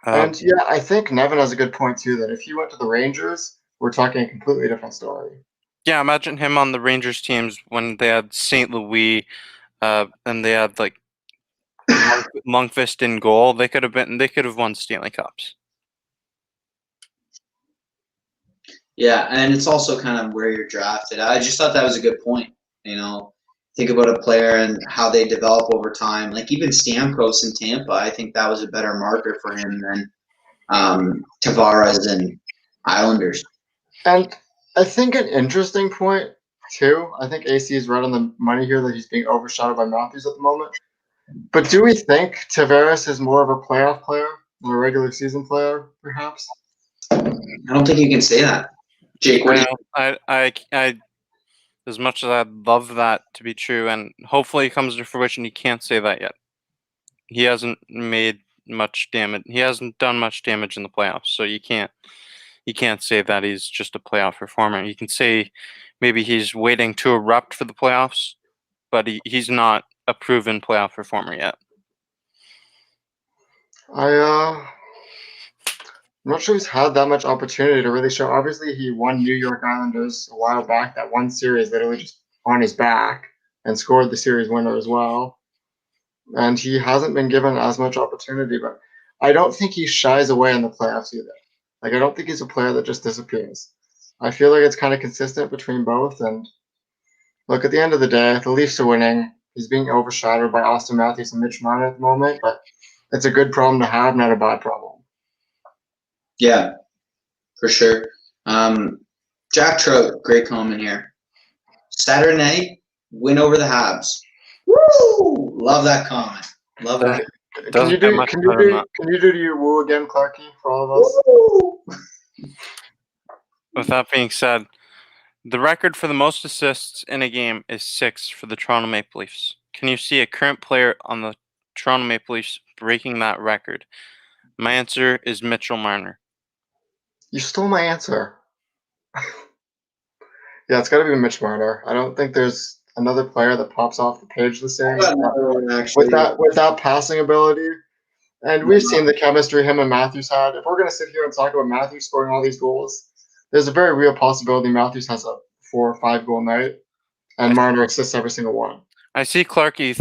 And yeah, I think Nevin has a good point too, that if he went to the Rangers, we're talking a completely different story. Yeah, imagine him on the Rangers teams when they had St. Louis, and they had like Lundqvist in goal. They could have won Stanley Cups. Yeah, and it's also kind of where you're drafted. I just thought that was a good point. You know, think about a player and how they develop over time. Like even Stamkos in Tampa, I think that was a better marker for him than Tavares and Islanders. And I think an interesting point too. I think AC is right on the money here that he's being overshadowed by Matthews at the moment. But do we think Tavares is more of a playoff player than a regular season player, perhaps? I don't think you can say that. Jake, what do you I as much as I'd love that to be true, and hopefully it comes to fruition, he can't say that yet. He hasn't made much damage. He hasn't done much damage in the playoffs, so you can't say that he's just a playoff performer. You can say maybe he's waiting to erupt for the playoffs, but he's not a proven playoff performer yet. I'm not sure he's had that much opportunity to really show. Obviously, he won New York Islanders a while back. That one series literally just on his back and scored the series winner as well. And he hasn't been given as much opportunity, but I don't think he shies away in the playoffs either. Like, I don't think he's a player that just disappears. I feel like it's kind of consistent between both. And look, at the end of the day, the Leafs are winning. He's being overshadowed by Austin Matthews and Mitch Marner at the moment, but it's a good problem to have, not a bad problem. Yeah, for sure. Jack Trout, great comment here. Saturday night, win over the Habs. Woo! Love that comment. Love that. Can you do your woo again, Clarky, for all of us? Woo! With that being said, the record for the most assists in a game is 6 for the Toronto Maple Leafs. Can you see a current player on the Toronto Maple Leafs breaking that record? My answer is Mitchell Marner. You stole my answer. Yeah, it's got to be Mitch Marner. I don't think there's another player that pops off the page the same I got another one, actually. with that passing ability. And we've seen the chemistry him and Matthews had. If we're going to sit here and talk about Matthews scoring all these goals, there's a very real possibility Matthews has a 4 or 5 goal night, and Marner assists every single one. I see Clarky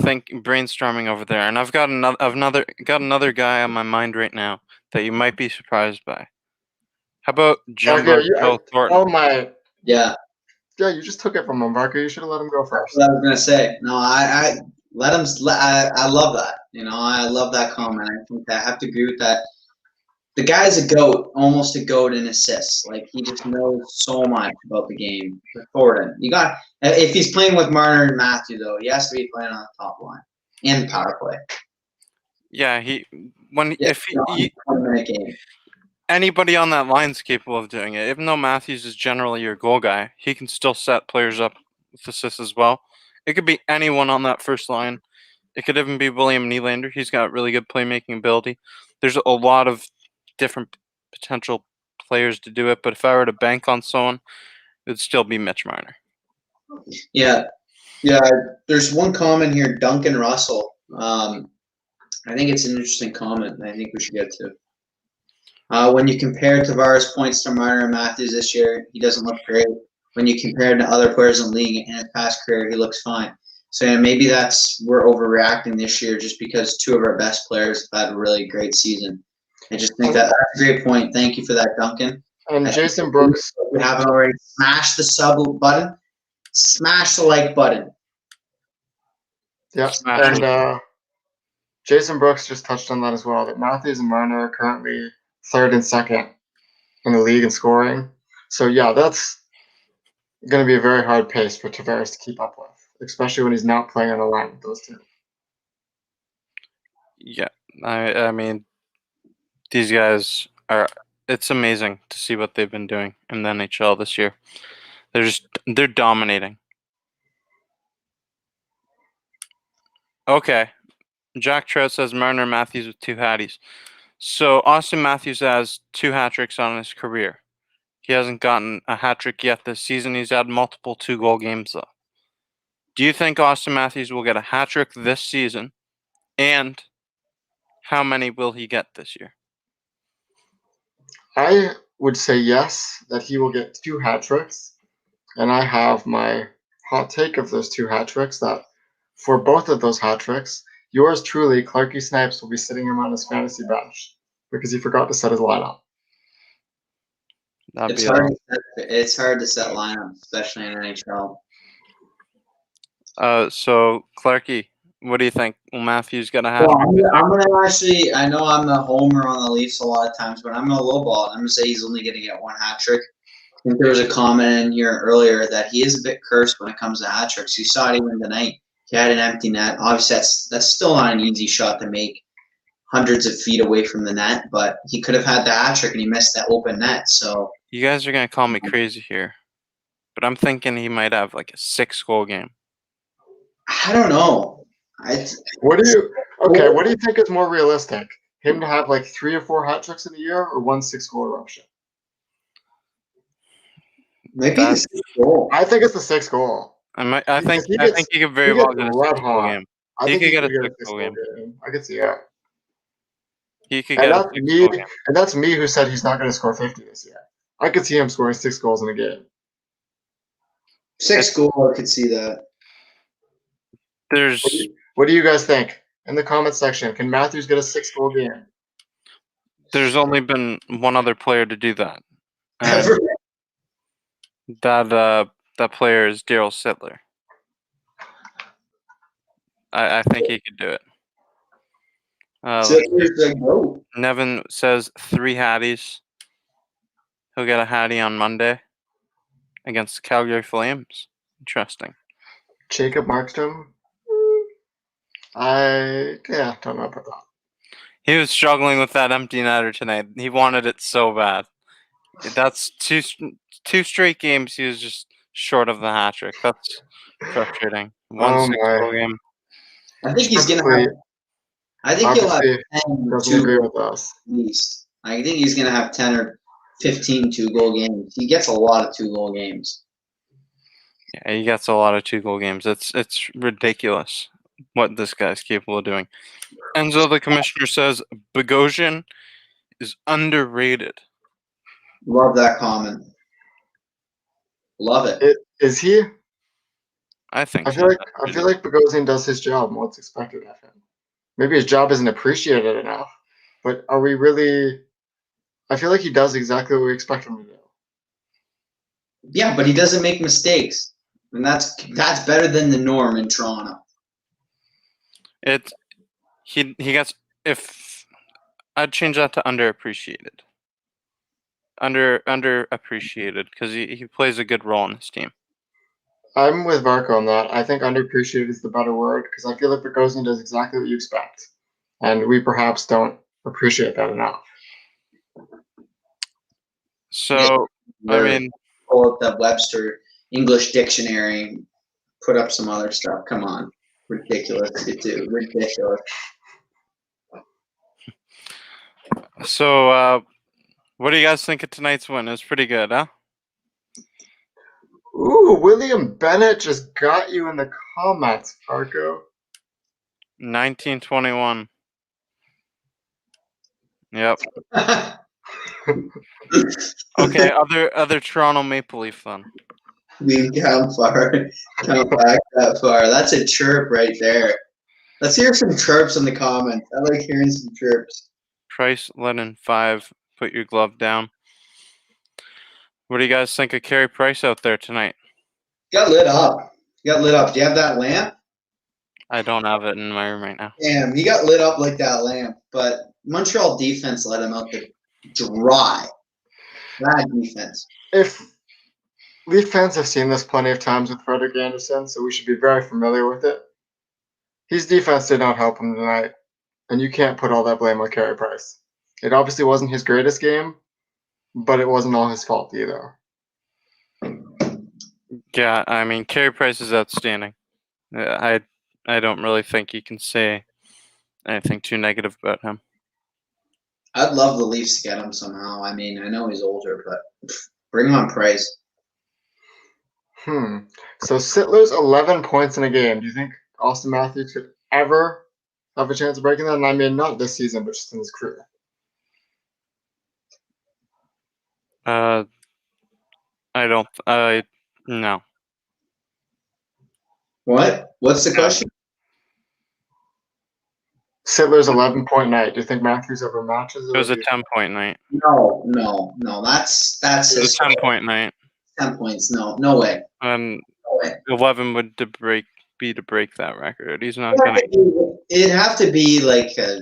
brainstorming over there, and I've got another guy on my mind right now that you might be surprised by. How about Jumbo Thornton? Oh my! Yeah, you just took it from him, Barker. You should have let him go first. that's what I was gonna say. No, I let him. I love that. I love that comment. I think I have to agree with that. The guy's a goat, almost a goat in assists. Like, he just knows so much about the game. Thornton, if he's playing with Marner and Matthew, though, he has to be playing on the top line and power play. Yeah, game. Anybody on that line's capable of doing it. Even though Matthews is generally your goal guy, he can still set players up with assists as well. It could be anyone on that first line. It could even be William Nylander. He's got really good playmaking ability. There's a lot of different potential players to do it, but if I were to bank on someone, it would still be Mitch Marner. Yeah. There's one comment here, Duncan Russell. I think it's an interesting comment, and I think we should get to. When you compare Tavares' points to Marner and Matthews this year, he doesn't look great. When you compare him to other players in the league in his past career, he looks fine. So maybe we're overreacting this year just because 2 of our best players have had a really great season. I just think that's a great point. Thank you for that, Duncan. And Jason Brooks. We haven't already smashed the sub button. Smash the like button. Yeah, and Jason Brooks just touched on that as well, that Matthews and Marner are currently 3rd and 2nd in the league in scoring. So, yeah, that's going to be a very hard pace for Tavares to keep up with, especially when he's not playing on a line with those 2. Yeah, I mean, these guys it's amazing to see what they've been doing in the NHL this year. They're dominating. Okay. Jack Trout says Marner Matthews with 2 hatties. So Austin Matthews has 2 hat tricks on his career. He hasn't gotten a hat trick yet this season. He's had multiple 2-goal games though. Do you think Austin Matthews will get a hat trick this season? And how many will he get this year? I would say yes, that he will get 2 hat tricks. And I have my hot take of those 2 hat tricks, that for both of those hat tricks, yours truly, Clarky Snipes, will be sitting him on his fantasy bench because he forgot to set his lineup. It's hard to set lineups, especially in NHL. So Clarky, what do you think? Will Matthews get a hat? Well, I'm gonna actually. I know I'm the homer on the Leafs a lot of times, but I'm gonna lowball it. I'm gonna say he's only gonna get 1 hat trick. I think there was a comment in here earlier that he is a bit cursed when it comes to hat tricks. You saw it even tonight. He had an empty net. Obviously, that's still not an easy shot to make hundreds of feet away from the net, but he could have had the hat trick and he missed that open net. So you guys are gonna call me crazy here, but I'm thinking he might have like a 6-goal game. I don't know. What do you think is more realistic? Him to have like 3 or 4 hat tricks in a year, or 1 6-goal eruption? Maybe the 6th goal. I think it's the 6th goal. I think he could very well get a 6-goal game. He could get a 6-goal game. I could see that. He could get a 6-goal game. And that's me who said he's not going to score 50 this year. I could see him scoring 6 goals in a game. 6 goal, I could see that. What do you guys think? In the comment section, can Matthews get a 6-goal game? There's only been one other player to do that. That player is Daryl Sittler. I think he could do it. Nevin says 3 hatties. He'll get a hattie on Monday against the Calgary Flames. Interesting. Jacob Markstrom? I don't know about that. He was struggling with that empty netter tonight. He wanted it so bad. That's two straight games he was just short of the hat trick. That's frustrating. 1 6-goal game. I think he's gonna have. I think he'll have 10 doesn't agree with us. At least. I think he's gonna have 10 or 15 2-goal games. He gets a lot of 2-goal games. Yeah, he gets a lot of 2-goal games. It's ridiculous what this guy's capable of doing. Enzo, the commissioner, says Bogosian is underrated. Love that comment. Love it. I Is he? I think feel like Bogosian does his job and what's expected of him. Maybe his job isn't appreciated enough, but are we really? I feel like he does exactly what we expect him to do. Yeah, but he doesn't make mistakes, and that's better than the norm in Toronto. He gets, if I'd change that to underappreciated. Underappreciated because he plays a good role on his team. I'm with Varco on that. I think underappreciated is the better word because I feel like Bogosian does exactly what you expect, and we perhaps don't appreciate that enough. So, I mean, pull up that Webster English dictionary, put up some other stuff. Come on, ridiculous to do. Ridiculous. so what do you guys think of tonight's win? It was pretty good, huh? Ooh, William Bennett just got you in the comments, Varco. 1921. Yep. Okay, other Toronto Maple Leaf then. We count back that far. That's a chirp right there. Let's hear some chirps in the comments. I like hearing some chirps. Price, Lennon, 5. Put your glove down. What do you guys think of Carey Price out there tonight? Got lit up. Do you have that lamp? I don't have it in my room right now. Damn, he got lit up like that lamp. But Montreal defense let him out to dry. Bad defense. If Leaf fans have seen this plenty of times with Frederick Anderson, so we should be very familiar with it. His defense did not help him tonight, and you can't put all that blame on Carey Price. It obviously wasn't his greatest game, but it wasn't all his fault either. Yeah, I mean, Carey Price is outstanding. I don't really think you can say anything too negative about him. I'd love the Leafs to get him somehow. I mean, I know he's older, but bring on Price. So Sittler's 11 points in a game. Do you think Austin Matthews could ever have a chance of breaking that? And I mean, not this season, but just in his career. No. What? What's the question? Sittler's 11-point night. Do you think Matthews ever matches it? It was a 10-point night. No. That's It was a 10-point night. 10 points. No way. And No way. 11 would be to break that record. He's not gonna. It'd have to be like a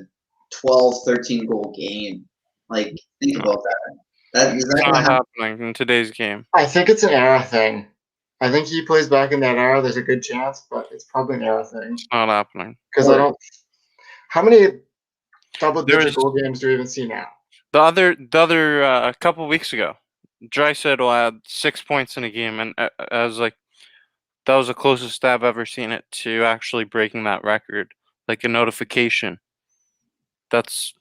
12, 13 goal game. Like, think about that. Is that It's gonna not happen? happening in today's game. I think it's an era thing. I think he plays back in that era. There's a good chance, but it's probably an era thing. It's not happening. Because I don't. How many double-digit There's- goal games do we even see now? The other a couple of weeks ago, Draisaitl had 6 points in a game, and I was like, that was the closest I've ever seen it to actually breaking that record, like a notification. It's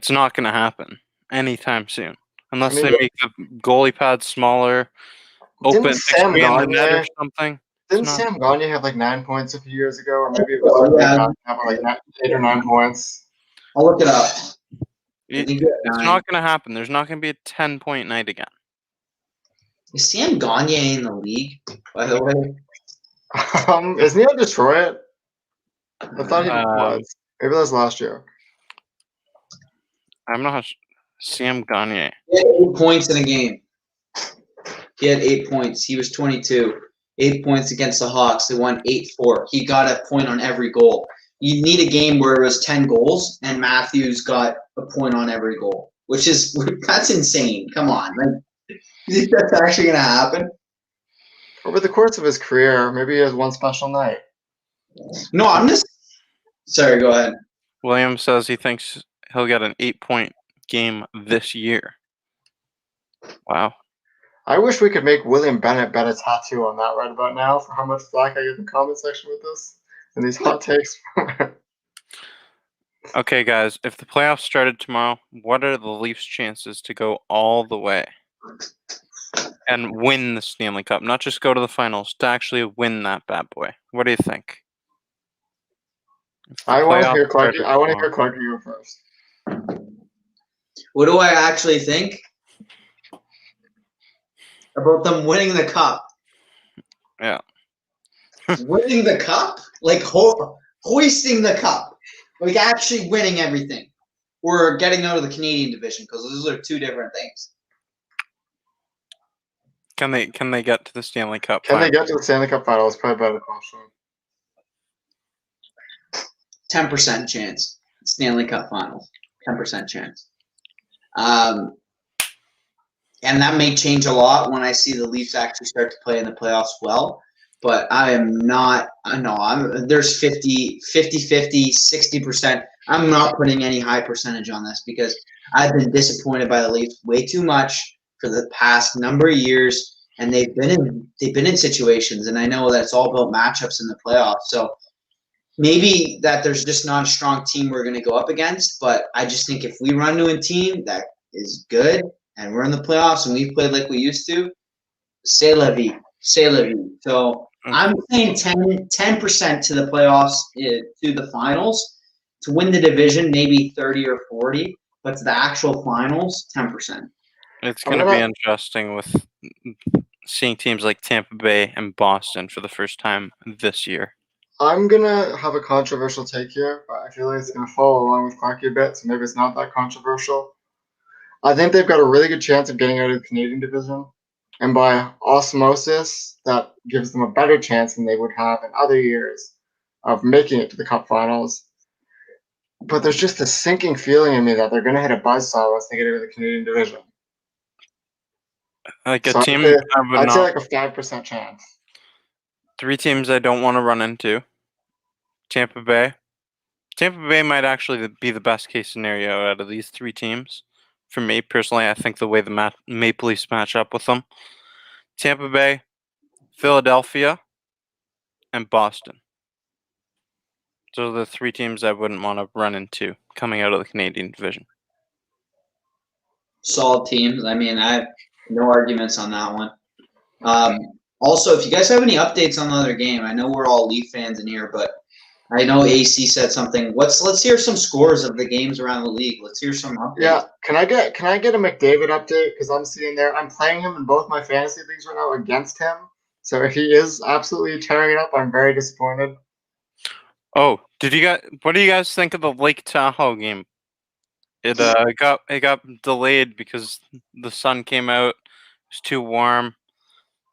not going to happen anytime soon, unless they make the goalie pad smaller, Didn't open, Sam expand the net or Gagner- something. Didn't not- Sam Gagner have like 9 points a few years ago, or maybe it was like 8 or 9 points? I'll look it up. It's not going to happen. There's not going to be a 10-point night again. Is Sam Gagner in the league, by the way? Isn't he on Detroit? I thought he was. Maybe that was last year. I'm not. Sam Gagner. He had 8 points in a game. He had 8 points. He was 22. 8 points against the Hawks. They won 8-4. He got a point on every goal. You need a game where it was 10 goals, and Matthews got a point on every goal, that's insane. Come on. Like, you think that's actually going to happen? Over the course of his career, maybe he has one special night. No, I'm just. Sorry, go ahead. William says he thinks he'll get an 8-point game this year. Wow. I wish we could make William Bennett bet a tattoo on that right about now for how much flack I get in the comment section with this and these hot takes. Okay, guys, if the playoffs started tomorrow, what are the Leafs' chances to go all the way? and win the Stanley Cup, not just go to the finals, to actually win that bad boy. What do you think? If the I want to playoffs hear Clarky. started I want to hear tomorrow- Clarky go first. What do I actually think about them winning the cup? Yeah. Winning the cup? Like hoisting the cup. Like actually winning everything. Or getting out of the Canadian division, because those are two different things. Can they get to the Stanley Cup? Can they final? get to the Stanley Cup Finals? Probably a better question. 10% chance. Stanley Cup Finals. 10% chance. And that may change a lot when I see the Leafs actually start to play in the playoffs well. But I am not, there's 50, 60%. I'm not putting any high percentage on this because I've been disappointed by the Leafs way too much for the past number of years. And they've been in situations, and I know that it's all about matchups in the playoffs. So maybe that there's just not a strong team we're going to go up against. But I just think if we run to a team that is good and we're in the playoffs and we've played like we used to, c'est la vie. C'est la vie. So I'm saying 10% to the playoffs, to the finals. To win the division, maybe 30 or 40. But to the actual finals, 10%. It's going to be interesting with seeing teams like Tampa Bay and Boston for the first time this year. I'm gonna have a controversial take here, but I feel like it's gonna follow along with Clarky a bit, so maybe it's not that controversial. I think they've got a really good chance of getting out of the Canadian division, and by osmosis, that gives them a better chance than they would have in other years of making it to the Cup Finals. But there's just a sinking feeling in me that they're gonna hit a buzzsaw once they get out of the Canadian division. Like a So team, I'd say like a 5% chance. 3 teams I don't want to run into. Tampa Bay. Tampa Bay might actually be the best case scenario out of these 3 teams. For me personally, I think the way the Maple Leafs match up with them. Tampa Bay, Philadelphia, and Boston. Those are the 3 teams I wouldn't want to run into coming out of the Canadian division. Solid teams. I mean, I have no arguments on that one. Also, if you guys have any updates on the other game, I know we're all Leaf fans in here, but I know AC said something. Let's hear some scores of the games around the league. Let's hear some updates. Yeah, can I get a McDavid update? Because I'm sitting there, I'm playing him in both my fantasy leagues right now against him. So if he is absolutely tearing it up, I'm very disappointed. Oh, what do you guys think of the Lake Tahoe game? It got delayed because the sun came out. It was too warm.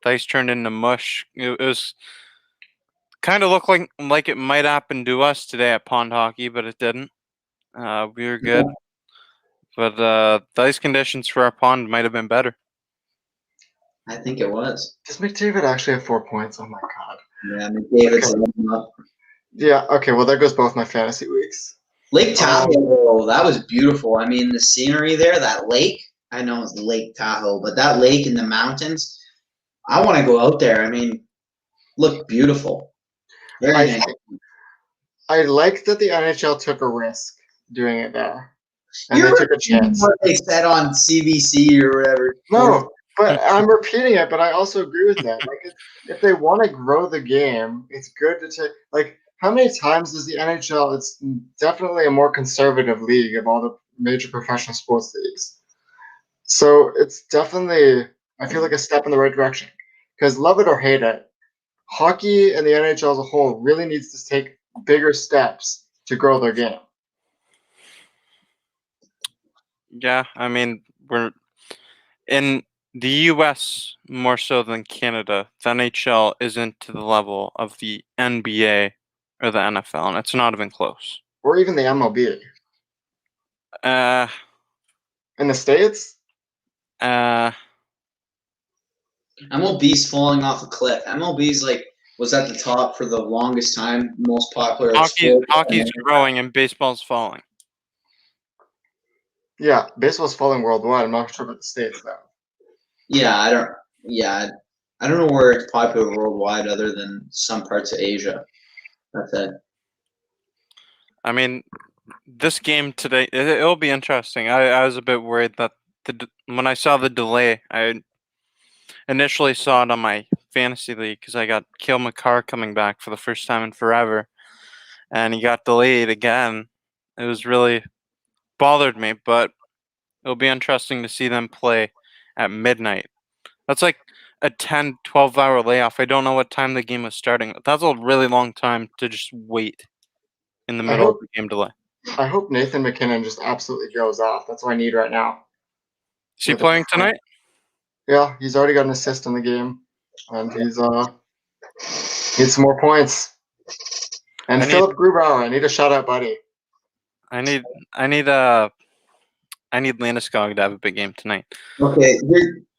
The ice turned into mush. It was kind of looked like it might happen to us today at Pond Hockey, but it didn't. We were good, but the ice conditions for our pond might have been better. I think it was. Does McDavid actually have 4 points? Oh my god. Yeah, McDavid's up. Yeah, okay, well there goes both my fantasy weeks. Lake Tahoe, that was beautiful. I mean, the scenery there, that lake. I know it's Lake Tahoe, but that lake in the mountains, I want to go out there. I mean, look beautiful. Very nice. I like that the NHL took a risk doing it there. And they took a chance. What they said on CBC or whatever. No, but I'm repeating it, but I also agree with that. Like, if they want to grow the game, it's good to take, like, how many times does the NHL, it's definitely a more conservative league of all the major professional sports leagues. So it's definitely, I feel like a step in the right direction. Because love it or hate it, hockey and the NHL as a whole really needs to take bigger steps to grow their game. Yeah, I mean, we're in the U.S. more so than Canada. The NHL isn't to the level of the NBA or the NFL, and it's not even close. Or even the MLB. In the States? MLB's falling off a cliff. MLB's was at the top for the longest time, most popular. Hockey's growing and baseball's falling. Yeah, baseball's falling worldwide. I'm not sure about the States though. Yeah, I don't know where it's popular worldwide other than some parts of Asia. That's it. I mean, this game today, it'll be interesting. I was a bit worried that when I saw the delay, initially saw it on my fantasy league because I got Cale McCarr coming back for the first time in forever, and he got delayed again. It was really bothered me, but it'll be interesting to see them play at midnight. That's like a 10, 12-hour layoff. I don't know what time the game was starting. That's a really long time to just wait in the middle of the game delay. I hope Nathan McKinnon just absolutely goes off. That's what I need right now. Is he playing tonight? Yeah, he's already got an assist in the game, and he's needs some more points. And Philip Grubauer, I need a shout out, buddy. I need Landeskog to have a big game tonight. Okay.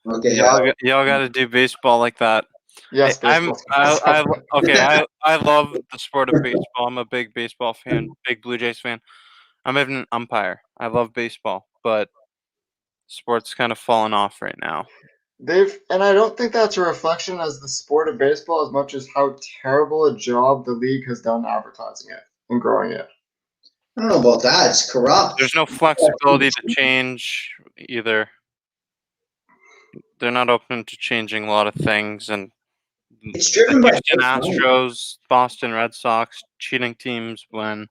Y'all got to do baseball like that. Yes, baseball. I love the sport of baseball. I'm a big baseball fan, big Blue Jays fan. I'm even an umpire. I love baseball, but sports kind of falling off right now. And I don't think that's a reflection as the sport of baseball as much as how terrible a job the league has done advertising it and growing it. I don't know about that. It's corrupt. There's no flexibility to change either. They're not open to changing a lot of things, and it's driven by Houston Astros, Boston Red Sox cheating teams when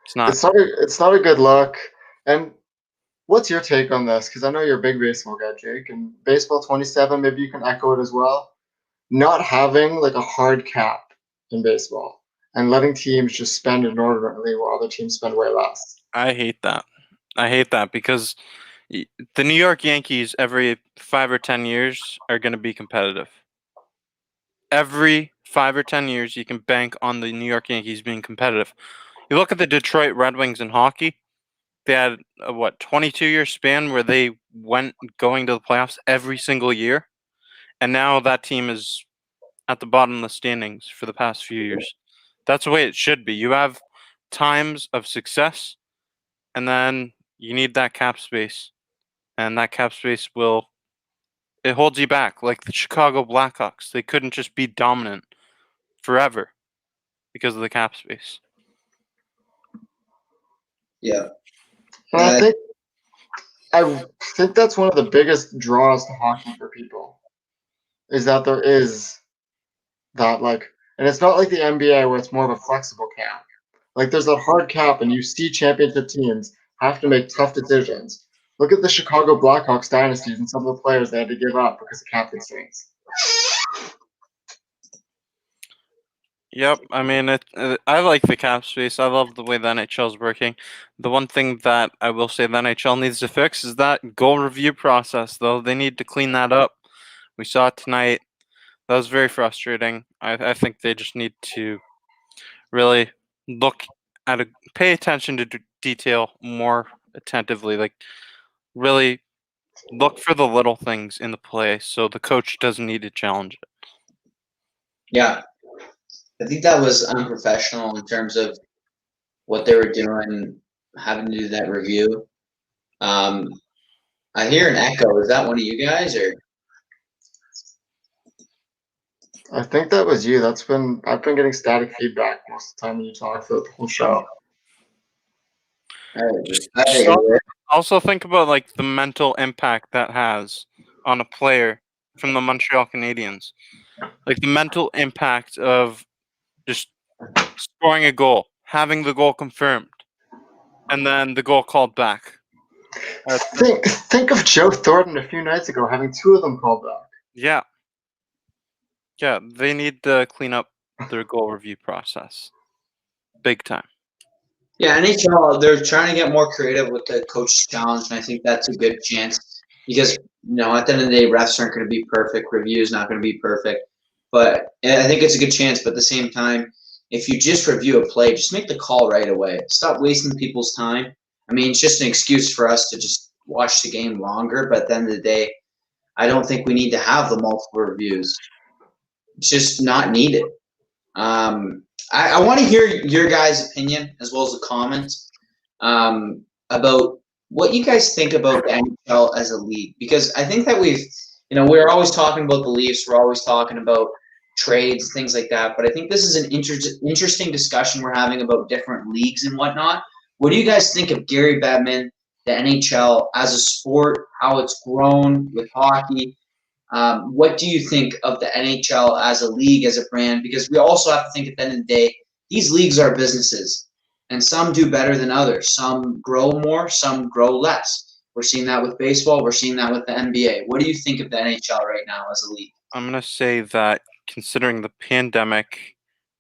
it's not. It's not a good look. And what's your take on this? Because I know you're a big baseball guy, Jake, and Baseball 27. Maybe you can echo it as well. Not having like a hard cap in baseball and letting teams just spend inordinately while other teams spend way less. I hate that. I hate that because the New York Yankees every 5 or 10 years are going to be competitive. Every 5 or 10 years, you can bank on the New York Yankees being competitive. You look at the Detroit Red Wings in hockey. They had a 22-year span where they went going to the playoffs every single year, and now that team is at the bottom of the standings for the past few years. That's the way it should be. You have times of success, and then you need that cap space, and that cap space it holds you back. Like the Chicago Blackhawks, they couldn't just be dominant forever because of the cap space. Yeah. And I think that's one of the biggest draws to hockey for people, is that there is that and it's not like the NBA where it's more of a flexible cap. Like there's a hard cap, and you see championship teams have to make tough decisions. Look at the Chicago Blackhawks dynasties and some of the players they had to give up because of cap constraints. Yep, I mean, I like the cap space. I love the way the NHL is working. The one thing that I will say the NHL needs to fix is that goal review process, though. They need to clean that up. We saw it tonight. That was very frustrating. I think they just need to really pay attention to detail more attentively. Like, really look for the little things in the play so the coach doesn't need to challenge it. Yeah. I think that was unprofessional in terms of what they were doing, having to do that review. I hear an echo. Is that one of you guys, or? I think that was you. I've been getting static feedback most of the time when you talk throughout the whole show. Also think about like the mental impact that has on a player from the Montreal Canadiens. Like the mental impact of just scoring a goal, having the goal confirmed, and then the goal called back. Think of Joe Thornton a few nights ago having 2 of them called back. Yeah. Yeah, they need to clean up their goal review process. Big time. Yeah, NHL, they're trying to get more creative with the coach challenge, and I think that's a good chance because, at the end of the day, refs aren't going to be perfect. Review is not going to be perfect. But I think it's a good chance. But at the same time, if you just review a play, just make the call right away. Stop wasting people's time. I mean, it's just an excuse for us to just watch the game longer. But at the end of the day, I don't think we need to have the multiple reviews. It's just not needed. I want to hear your guys' opinion as well as the comments about what you guys think about the NHL as a league. Because I think that we're always talking about the Leafs. We're always talking about trades, things like that. But I think this is an interesting discussion we're having about different leagues and whatnot. What do you guys think of Gary Bettman the NHL as a sport, how it's grown with hockey. What do you think of the NHL as a league, as a brand? Because we also have to think at the end of the day, these leagues are businesses, and some do better than others. Some grow more, some grow less. We're seeing that with baseball. We're seeing that with the NBA. What do you think of the NHL right now as a league? I'm going to say that considering the pandemic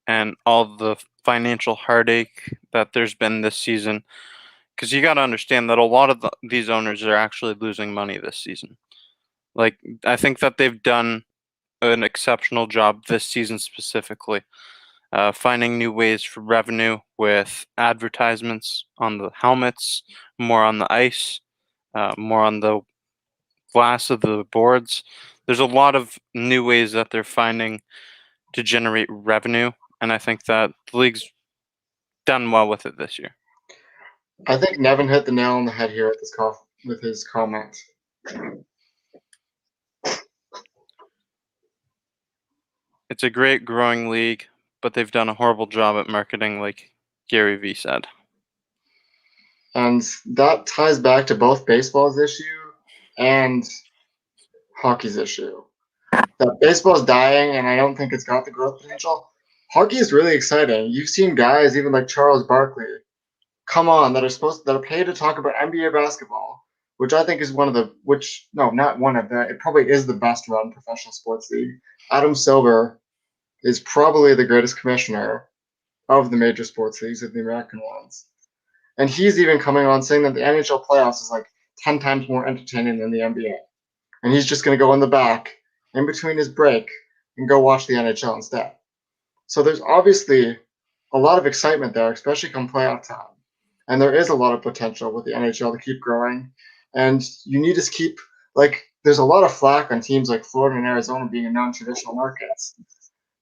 and all the financial heartache that there's been this season, because you got to understand that a lot of these owners are actually losing money this season. Like, I think that they've done an exceptional job this season specifically, finding new ways for revenue with advertisements on the helmets, more on the ice, more on the glass of the boards. There's a lot of new ways that they're finding to generate revenue, and I think that the league's done well with it this year. I think Nevin hit the nail on the head here at this with his comment. It's a great growing league, but they've done a horrible job at marketing, like Gary Vee said. And that ties back to both baseball's issue and hockey's issue. That baseball's dying, and I don't think it's got the growth potential. Hockey is really exciting. You've seen guys, even like Charles Barkley, come on, that are paid to talk about NBA basketball, which I think is it probably is the best run professional sports league. Adam Silver is probably the greatest commissioner of the major sports leagues, of the American ones. And he's even coming on saying that the NHL playoffs is like 10 times more entertaining than the NBA. And he's just going to go in the back in between his break and go watch the NHL instead. So there's obviously a lot of excitement there, especially come playoff time. And there is a lot of potential with the NHL to keep growing. And you need to keep, there's a lot of flack on teams like Florida and Arizona being in non-traditional markets.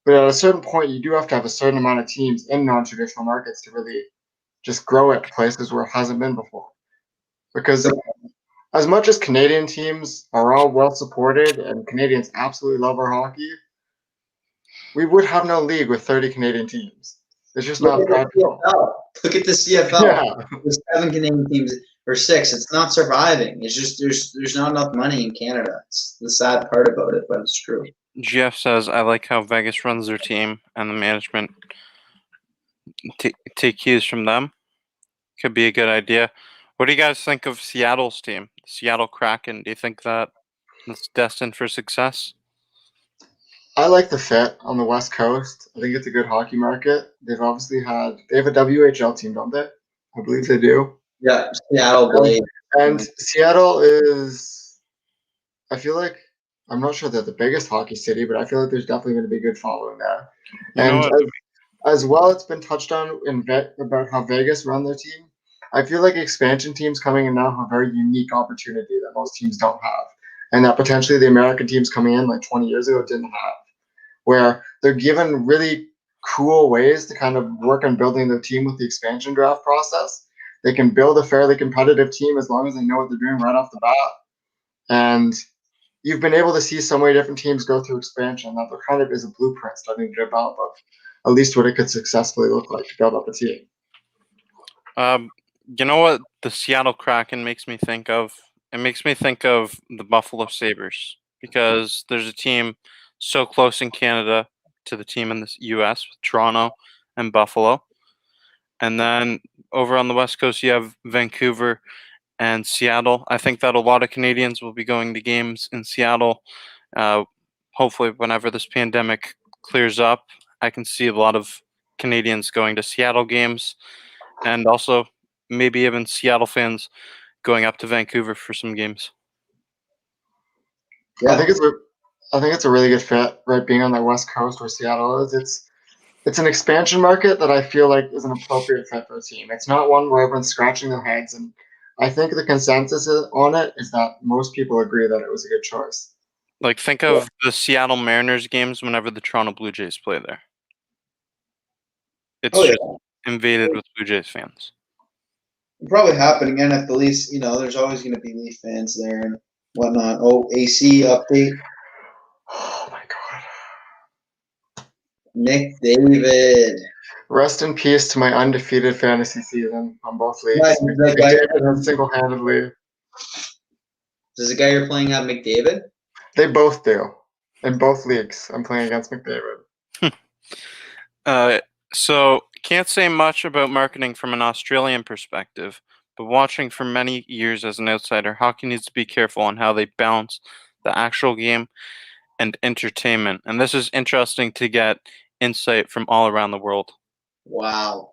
But at a certain point, you do have to have a certain amount of teams in non-traditional markets to really just grow it to places where it hasn't been before. Because as much as Canadian teams are all well supported and Canadians absolutely love our hockey, we would have no league with 30 Canadian teams. It's just not practical. Look at the CFL. Yeah. There's 7 Canadian teams or 6. It's not surviving. It's just there's not enough money in Canada. It's the sad part about it, but it's true. Jeff says, I like how Vegas runs their team and the management take cues from them. Could be a good idea. What do you guys think of Seattle's team, the Seattle Kraken? Do you think that it's destined for success? I like the fit on the West Coast. I think it's a good hockey market. They have a WHL team, don't they? I believe they do. Yeah, Seattle Blade. And Seattle is, I feel like, I'm not sure they're the biggest hockey city, but I feel like there's definitely going to be a good following there. And as well, it's been touched on about how Vegas run their team. I feel like expansion teams coming in now have a very unique opportunity that most teams don't have, and that potentially the American teams coming in like 20 years ago didn't have, where they're given really cool ways to kind of work on building their team with the expansion draft process. They can build a fairly competitive team as long as they know what they're doing right off the bat. And you've been able to see so many different teams go through expansion that there kind of is a blueprint starting to develop of at least what it could successfully look like to build up a team. You know what the Seattle Kraken makes me think of? It makes me think of the Buffalo Sabres, because there's a team so close in Canada to the team in the U.S., with Toronto and Buffalo. And then over on the West Coast, you have Vancouver and Seattle. I think that a lot of Canadians will be going to games in Seattle. Hopefully, whenever this pandemic clears up, I can see a lot of Canadians going to Seattle games, and also maybe even Seattle fans going up to Vancouver for some games. Yeah. I think it's a really good fit, right? Being on that West Coast where Seattle is, it's an expansion market that I feel like is an appropriate fit for a team. It's not one where everyone's scratching their heads, and I think the consensus on it is that most people agree that it was a good choice. Like, think of the Seattle Mariners games whenever the Toronto Blue Jays play there. It's just invaded with Blue Jays fans. It'll probably happen again if the Leafs, there's always going to be Leaf fans there and whatnot. Oh, AC update. Oh my God. Nick David. Rest in peace to my undefeated fantasy season on both leagues. Right, that guy- McDavid has single-handedly. Does the guy you're playing at McDavid? They both do. In both leagues, I'm playing against McDavid. So can't say much about marketing from an Australian perspective, but watching for many years as an outsider, hockey needs to be careful on how they balance the actual game and entertainment. And this is interesting to get insight from all around the world. Wow.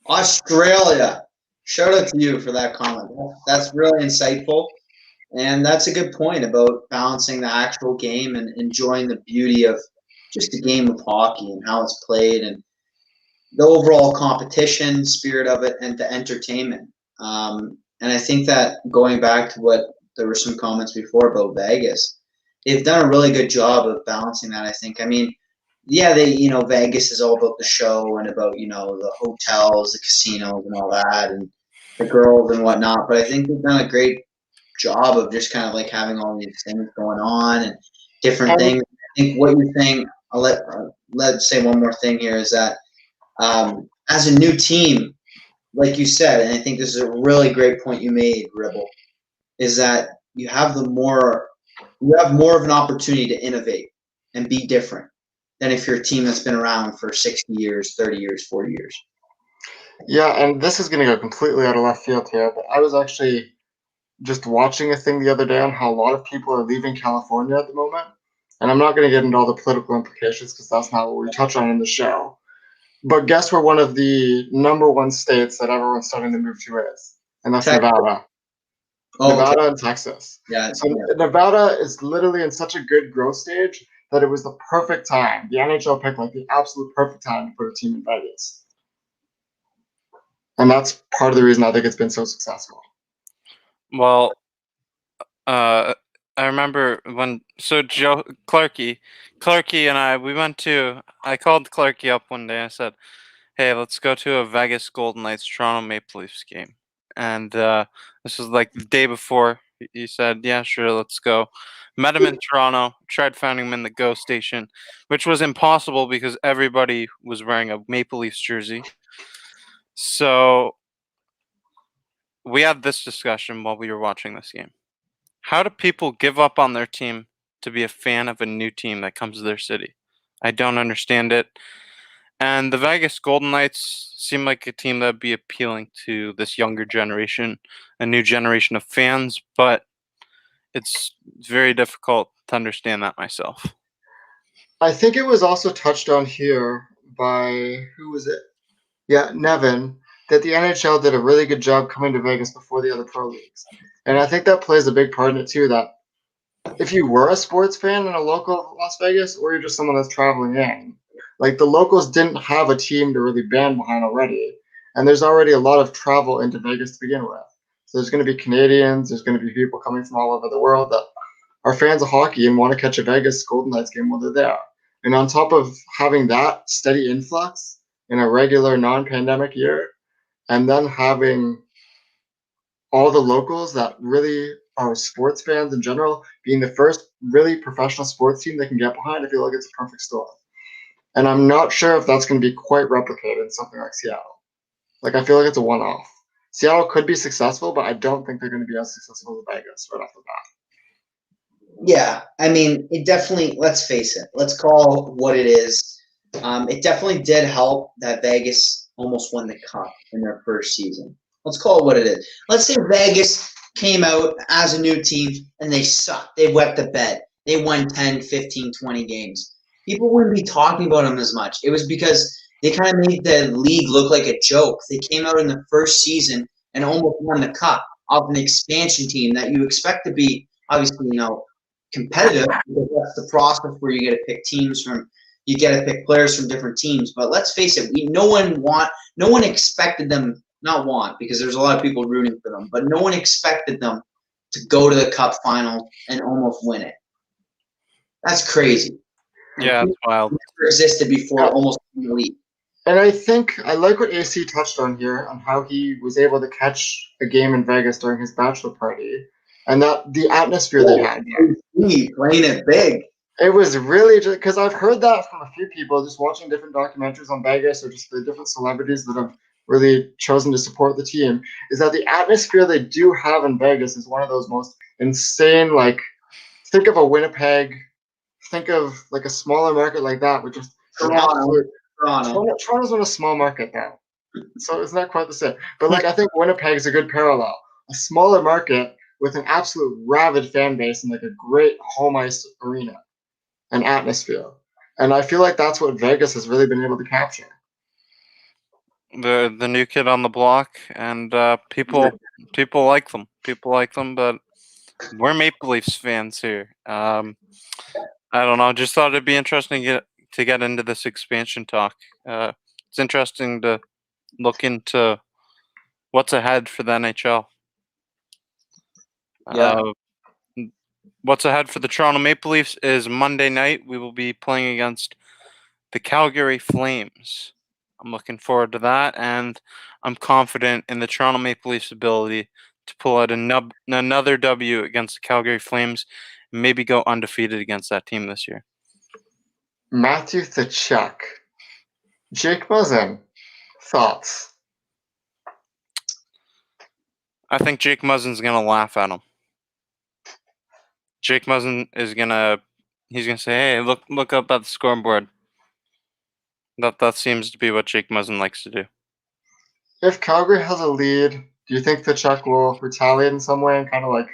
Australia. Shout out to you for that comment. That's really insightful. And that's a good point about balancing the actual game and enjoying the beauty of just the game of hockey and how it's played and the overall competition spirit of it and the entertainment. And I think that going back to what there were some comments before about Vegas, they've done a really good job of balancing that. I think. I mean, yeah, Vegas is all about the show and about the hotels, the casinos, and all that, and the girls and whatnot. But I think they've done a great job of just kind of like having all these things going on and different things. I think what you're saying. Let's say one more thing here is that as a new team, like you said, and I think this is a really great point you made, Ribble, is that you have more of an opportunity to innovate and be different than if you're a team that's been around for 60 years, 30 years, 40 years. Yeah, and this is going to go completely out of left field here, but I was actually just watching a thing the other day on how a lot of people are leaving California at the moment. And I'm not going to get into all the political implications because that's not what we touch on in the show. But guess where one of the number one states that everyone's starting to move to is? And that's Texas. Nevada. Nevada and Texas. Yeah. So Nevada is literally in such a good growth stage that it was the perfect time. The NHL picked like the absolute perfect time to put a team in Vegas. And that's part of the reason I think it's been so successful. Well, I remember when Clarkey and I called Clarkey up one day and I said, "Hey, let's go to a Vegas Golden Knights Toronto Maple Leafs game." And this was like the day before. He said, "Yeah, sure, let's go." Met him in Toronto. Tried finding him in the Go Station, which was impossible because everybody was wearing a Maple Leafs jersey. So we had this discussion while we were watching this game. How do people give up on their team to be a fan of a new team that comes to their city? I don't understand it. And the Vegas Golden Knights seem like a team that would be appealing to this younger generation, a new generation of fans, but it's very difficult to understand that myself. I think it was also touched on here by, who was it? Yeah, Nevin, that the NHL did a really good job coming to Vegas before the other pro leagues. And I think that plays a big part in it too, that if you were a sports fan in a local Las Vegas or you're just someone that's traveling in, like the locals didn't have a team to really band behind already. And there's already a lot of travel into Vegas to begin with. So there's going to be Canadians, there's going to be people coming from all over the world that are fans of hockey and want to catch a Vegas Golden Knights game while they're there. And on top of having that steady influx in a regular non-pandemic year, and then having all the locals that really are sports fans in general being the first really professional sports team they can get behind, I feel like it's a perfect storm. And I'm not sure if that's going to be quite replicated in something like Seattle. Like, I feel like it's a one-off. Seattle could be successful, but I don't think they're going to be as successful as Vegas right off the bat. Yeah, I mean, it definitely, let's face it, let's call what it is. It definitely did help that Vegas almost won the cup in their first season. Let's call it what it is. Let's say Vegas came out as a new team and they sucked. They wet the bed. They won 10, 15, 20 games. People wouldn't be talking about them as much. It was because they kind of made the league look like a joke. They came out in the first season and almost won the cup of an expansion team that you expect to be, obviously, competitive, because that's the process where you get to pick you get to pick players from different teams. But let's face it, no one expected them, not want, because there's a lot of people rooting for them, but no one expected them to go to the cup final and almost win it. That's crazy. Yeah, it's wild. Never existed before, almost in the league. And I think I like what AC touched on here on how he was able to catch a game in Vegas during his bachelor party, and that the atmosphere they had. Playing it big. It was really just because I've heard that from a few people just watching different documentaries on Vegas or just the different celebrities that have really chosen to support the team. Is that the atmosphere they do have in Vegas is one of those most insane. Like, think of a Winnipeg, think of like a smaller market like that, with just an Toronto. absolute. Toronto's not a small market though, so it's not quite the same. But like, I think Winnipeg is a good parallel. A smaller market with an absolute rabid fan base and like a great home ice arena and atmosphere. And I feel like that's what Vegas has really been able to capture. The new kid on the block, and people like them. People like them, but we're Maple Leafs fans here. I don't know. Just thought it'd be interesting to get into this expansion talk. It's interesting to look into what's ahead for the NHL. Yeah. What's ahead for the Toronto Maple Leafs is Monday night. We will be playing against the Calgary Flames. I'm looking forward to that, and I'm confident in the Toronto Maple Leafs' ability to pull out another W against the Calgary Flames and maybe go undefeated against that team this year. Matthew Tkachuk. Jake Muzzin. Thoughts? I think Jake Muzzin's going to laugh at him. Jake Muzzin is he's going to say, hey, look up at the scoreboard. That seems to be what Jake Muzzin likes to do. If Calgary has a lead, do you think Tkachuk will retaliate in some way and kind of like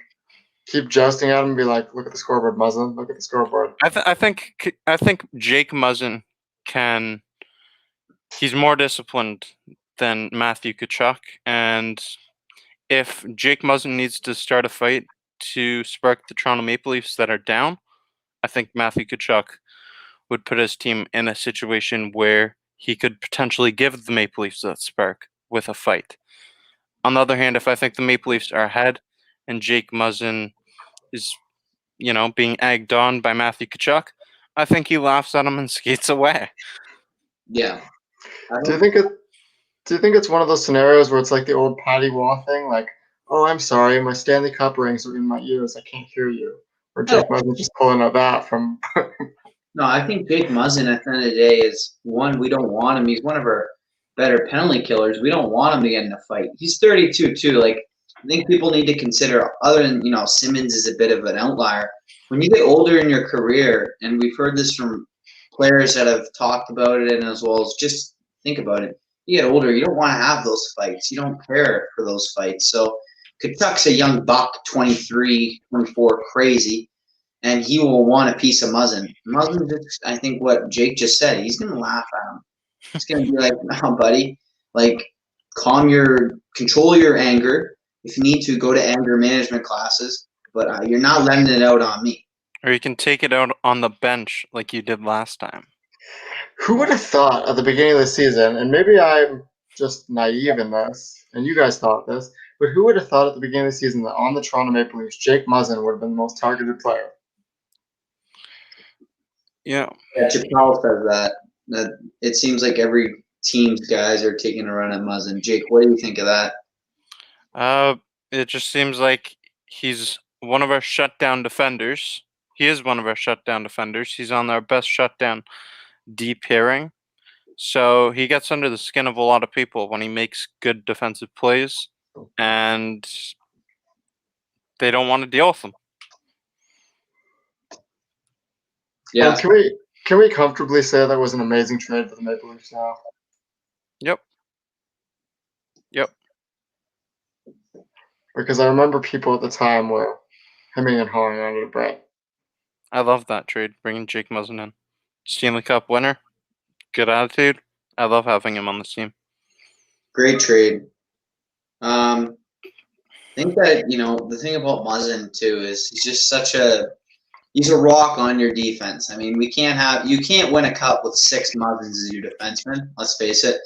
keep jousting at him and be like, look at the scoreboard, Muzzin, look at the scoreboard? I think Jake Muzzin can. He's more disciplined than Matthew Tkachuk, and if Jake Muzzin needs to start a fight to spark the Toronto Maple Leafs that are down, I think Matthew Tkachuk would put his team in a situation where he could potentially give the Maple Leafs that spark with a fight. On the other hand, if I think the Maple Leafs are ahead and Jake Muzzin is, being egged on by Matthew Tkachuk, I think he laughs at him and skates away. Yeah. Do you think it's one of those scenarios where it's like the old Patty Waugh thing, like, oh, I'm sorry, my Stanley Cup rings are in my ears, I can't hear you, or Jake Muzzin just pulling out that from? No, I think Jake Muzzin at the end of the day is one, we don't want him. He's one of our better penalty killers. We don't want him to get in a fight. He's 32 too. Like, I think people need to consider, other than, Simmons is a bit of an outlier. When you get older in your career, and we've heard this from players that have talked about it, and as well as just think about it, you get older, you don't want to have those fights. You don't care for those fights. So Tkachuk's a young buck, 23, 24, crazy, and he will want a piece of Muzzin. Muzzin, just, I think what Jake just said, he's going to laugh at him. He's going to be like, no, buddy, like, control your anger. If you need to, go to anger management classes, but you're not letting it out on me. Or you can take it out on the bench like you did last time. Who would have thought at the beginning of the season, and maybe I'm just naive in this, and you guys thought this, but who would have thought at the beginning of the season that on the Toronto Maple Leafs, Jake Muzzin would have been the most targeted player? Yeah. Chappelle says that it seems like every team's guys are taking a run at Muzzin. Jake, what do you think of that? It just seems like he's one of our shutdown defenders. He is one of our shutdown defenders. He's on our best shutdown D pairing. So he gets under the skin of a lot of people when he makes good defensive plays, and they don't want to deal with him. Yeah. Can we comfortably say that was an amazing trade for the Maple Leafs now? Yep. Because I remember people at the time were hemming and hawing on it, Brett. I love that trade, bringing Jake Muzzin in. Stanley Cup winner, good attitude. I love having him on the team. Great trade. I think that, the thing about Muzzin too is he's just he's a rock on your defense. I mean, you can't win a cup with 6 Muzzins as your defenseman. Let's face it.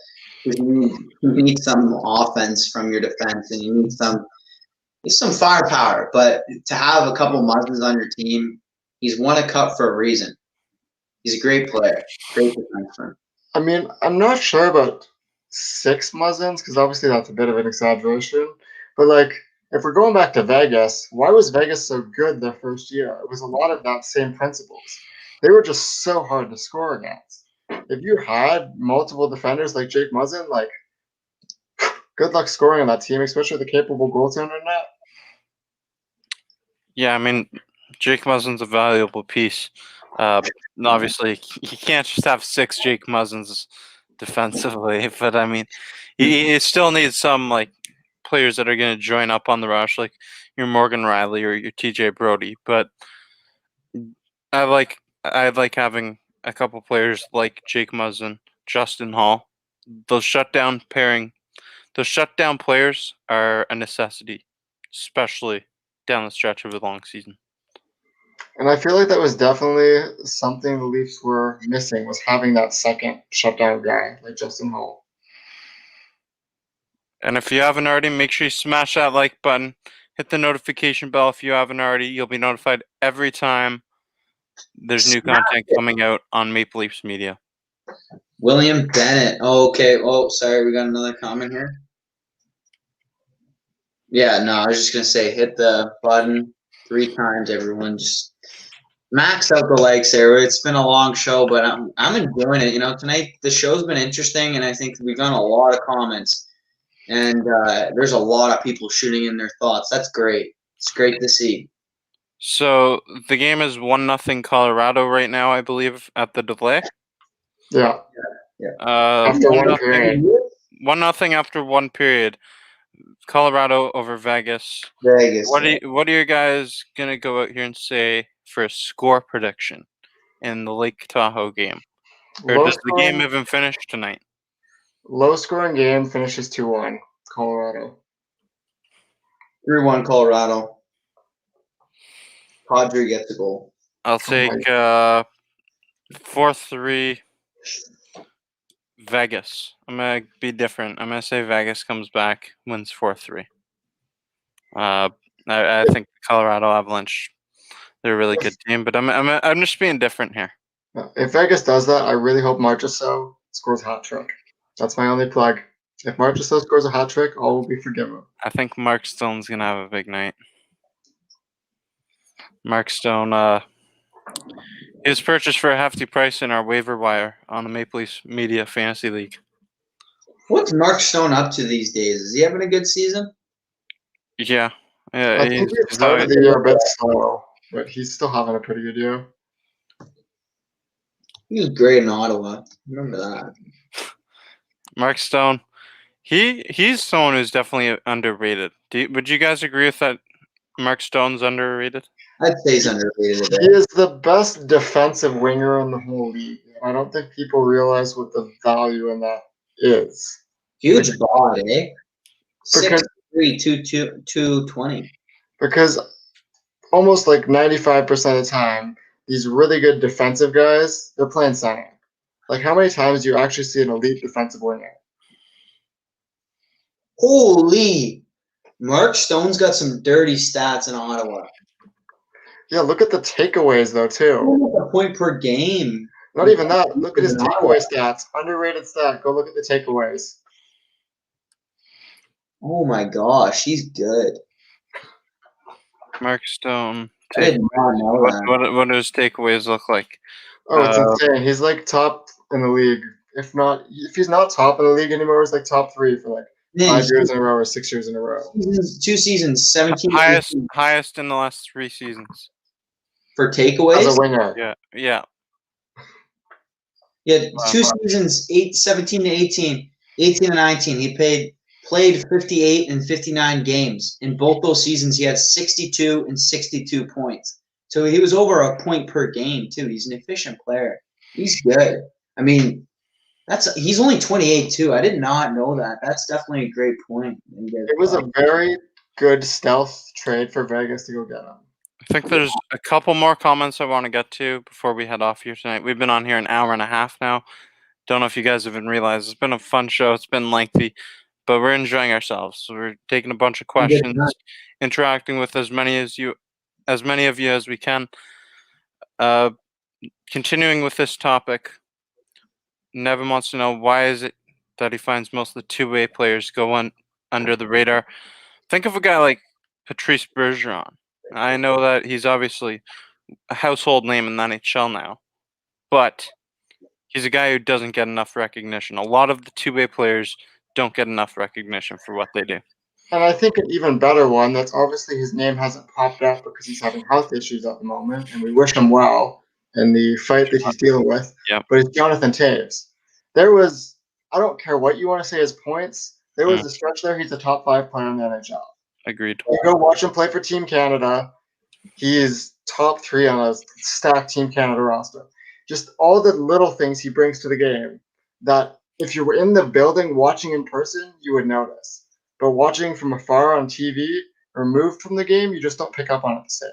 You need some offense from your defense, and you need some firepower. But to have a couple Muzzins on your team, he's won a cup for a reason. He's a great player, great defenseman. I mean, I'm not sure about 6 Muzzins, because obviously that's a bit of an exaggeration. But like, if we're going back to Vegas, why was Vegas so good their first year? It was a lot of that same principles. they were just so hard to score against. If you had multiple defenders like Jake Muzzin, like, good luck scoring on that team, especially with a capable goaltender in that. Yeah, I mean, Jake Muzzin's a valuable piece. Obviously, you can't just have 6 Jake Muzzins defensively, but I mean, he still needs some like players that are going to join up on the rush, like your Morgan Riley or your TJ Brody. But I like having a couple players like Jake Muzzin, Justin Hall. Those shutdown players are a necessity, especially down the stretch of a long season. And I feel like that was definitely something the Leafs were missing, was having that second shutdown guy like Justin Hall. And if you haven't already, make sure you smash that like button. Hit the notification bell if you haven't already. You'll be notified every time there's new content coming out on Maple Leafs Media. William Bennett. Oh, okay. Oh, sorry. We got another comment here. Yeah, no, I was just going to say hit the button 3 times, everyone. Just max out the likes there. It's been a long show, but I'm enjoying it. You know, tonight the show's been interesting, and I think we've gotten a lot of comments. And there's a lot of people shooting in their thoughts. That's great. It's great to see. So the game is 1-0 Colorado right now, I believe, at the delay. Yeah. After 1 period. 1-0 after 1 period. Colorado over Vegas. Vegas. What are you guys gonna go out here and say for a score prediction in the Lake Tahoe game? Or does the game even finish tonight? Low scoring game finishes 2-1 Colorado. 3-1 Colorado. Padre gets a goal. I'll take 4-3 Vegas. I'm gonna be different. I'm gonna say Vegas comes back, wins 4-3. I think the Colorado Avalanche, they're a really good team, but I'm just being different here. If Vegas does that, I really hope Marchessault scores a hat trick. That's my only plug. If Marchessault scores a hat trick, all will be forgiven. I think Mark Stone's gonna have a big night. Mark Stone, he was purchased for a hefty price in our waiver wire on the Maple Leafs Media Fantasy League. What's Mark Stone up to these days? Is he having a good season? Yeah. I think he started the year a bit slow, but he's still having a pretty good year. He was great in Ottawa. Remember that. Mark Stone, he's someone who's definitely underrated. Would you guys agree with that? Mark Stone's underrated? I'd say he's underrated a bit. He is the best defensive winger in the whole league. I don't think people realize what the value in that is. Huge bod, eh? Because 6'3", 220. Because almost like 95% of the time, these really good defensive guys, they're playing center. Like, how many times do you actually see an elite defensive winger? Holy! Mark Stone's got some dirty stats in Ottawa. Yeah, look at the takeaways, though, too. A point per game. Not even that. Look at his takeaway stats. Underrated stat. Go look at the takeaways. Oh my gosh, he's good. Mark Stone. I did not know that. What do his takeaways look like? Oh, it's insane. He's like top in the league. If he's not top in the league anymore, he's like top 3 for like 5 years in a row or 6 years in a row. 2 seasons, 17. Highest in the last 3 seasons. For takeaways? As a winger. Yeah. Yeah, 2 seasons, 17 to 18, 18 to 19. He played 58 and 59 games. In both those seasons, he had 62 and 62 points. So he was over a point per game, too. He's an efficient player. He's good. I mean, he's only 28, too. I did not know that. That's definitely a great point. It was a very good stealth trade for Vegas to go get him. I think there's a couple more comments I want to get to before we head off here tonight. We've been on here an hour and a half now. Don't know if you guys even realize it's been a fun show. It's been lengthy, but we're enjoying ourselves. We're taking a bunch of questions, interacting with as many of you as we can. Continuing with this topic, Nevin wants to know, why is it that he finds most of the two-way players go under the radar? Think of a guy like Patrice Bergeron. I know that he's obviously a household name in the NHL now, but he's a guy who doesn't get enough recognition. A lot of the two-way players don't get enough recognition for what they do. And I think an even better one, that's obviously his name hasn't popped up because he's having health issues at the moment, and we wish him well in the fight that he's dealing with. Yep. But it's Jonathan Taves. I don't care what you want to say his points, there was a stretch there he's a top 5 player in the NHL. Agreed. You go watch him play for Team Canada, he is top 3 on a stacked Team Canada roster. Just all the little things he brings to the game that if you were in the building watching in person, you would notice. But watching from afar on TV, removed from the game, you just don't pick up on it the same.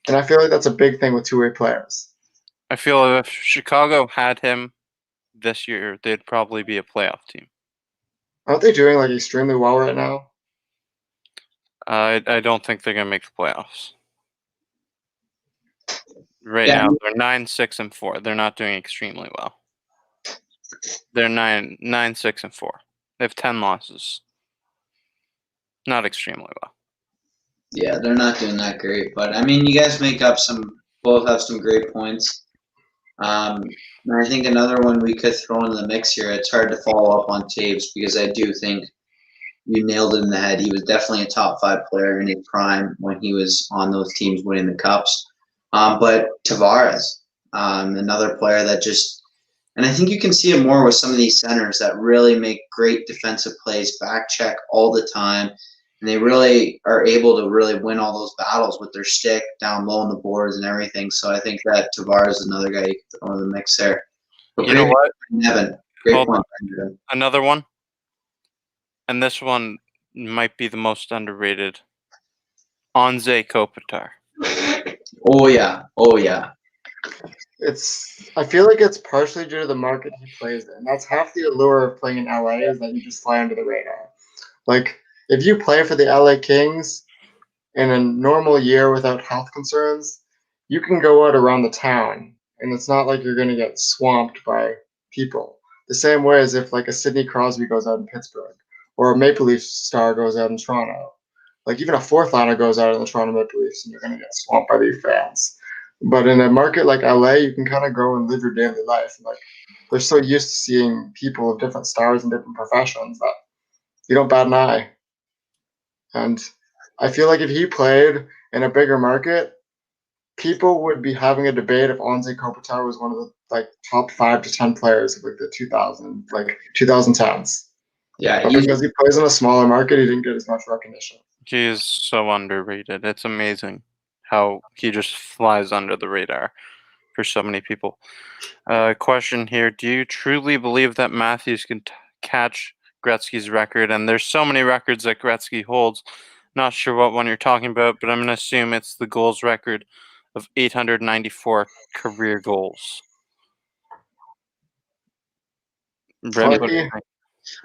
And I feel like that's a big thing with two-way players. I feel if Chicago had him this year, they'd probably be a playoff team. Aren't they doing like extremely well right now? I don't think they're gonna make the playoffs. Right Yeah. now, they're 9-6-4. They're not doing extremely well. They're 9-6-4. They have 10 losses. Not extremely well. Yeah, they're not doing that great. But I mean, you guys both have some great points. And I think another one we could throw in the mix here, it's hard to follow up on Taves because I do think you nailed it in the head. He was definitely a top 5 player in his prime when he was on those teams winning the cups. But Tavares, another player that and I think you can see it more with some of these centers that really make great defensive plays, back check all the time, and they really are able to really win all those battles with their stick down low on the boards and everything. So I think that Tavares is another guy you can throw in the mix there. But You know what? Evan, great Hold point. Another one, and this one might be the most underrated. Anze Kopitar. Oh yeah. I feel like it's partially due to the market he plays in. That's half the allure of playing in LA is that you just fly under the radar. Like if you play for the LA Kings in a normal year without health concerns, you can go out around the town and it's not like you're going to get swamped by people. The same way as if like a Sidney Crosby goes out in Pittsburgh or a Maple Leaf star goes out in Toronto. Like even a fourth liner goes out in the Toronto Maple Leafs and you're going to get swamped by these fans. But in a market like LA, you can kind of go and live your daily life. Like they're so used to seeing people of different stars and different professions that you don't bat an eye. And I feel like if he played in a bigger market, people would be having a debate if Anze Kopitar was one of the like top 5 to 10 players of like the 2010s. Yeah, But because he plays in a smaller market, he didn't get as much recognition. He is so underrated. It's amazing how he just flies under the radar for so many people. Question here: do you truly believe that Matthews can catch Gretzky's record? And there's so many records that Gretzky holds. Not sure what one you're talking about, but I'm going to assume it's the goals record of 894 career goals. Brent, what do you think?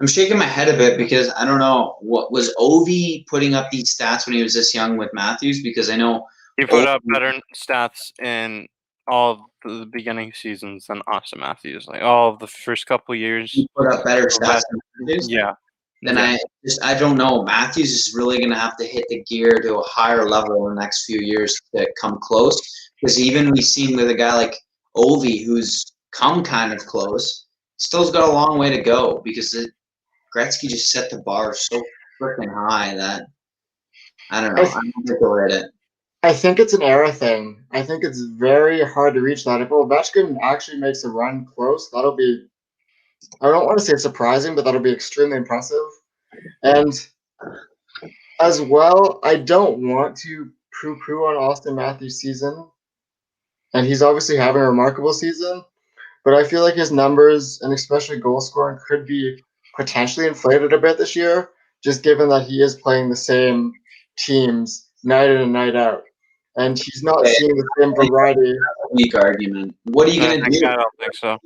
I'm shaking my head a bit because I don't know what was Ovi putting up these stats when he was this young with Matthews, because I know He put up better stats in all of the beginning seasons than Austin Matthews. Like all of the first couple years. he put up better stats than Matthews. Yeah. Then I don't know. Matthews is really going to have to hit the gear to a higher level in the next few years to come close. Because even we've seen with a guy like Ovi, who's come kind of close, still's got a long way to go because Gretzky just set the bar so freaking high that I don't know. I don't think they'll hit it. I think it's an era thing. I think it's very hard to reach that. If Ovechkin actually makes a run close, that'll be, I don't want to say surprising, but that'll be extremely impressive. And as well, I don't want to poo-poo on Austin Matthews' season. And he's obviously having a remarkable season. But I feel like his numbers, and especially goal scoring, could be potentially inflated a bit this year, just given that he is playing the same teams night in and night out. And he's not seeing the same variety. Weak argument. What are you going to do? I don't think so.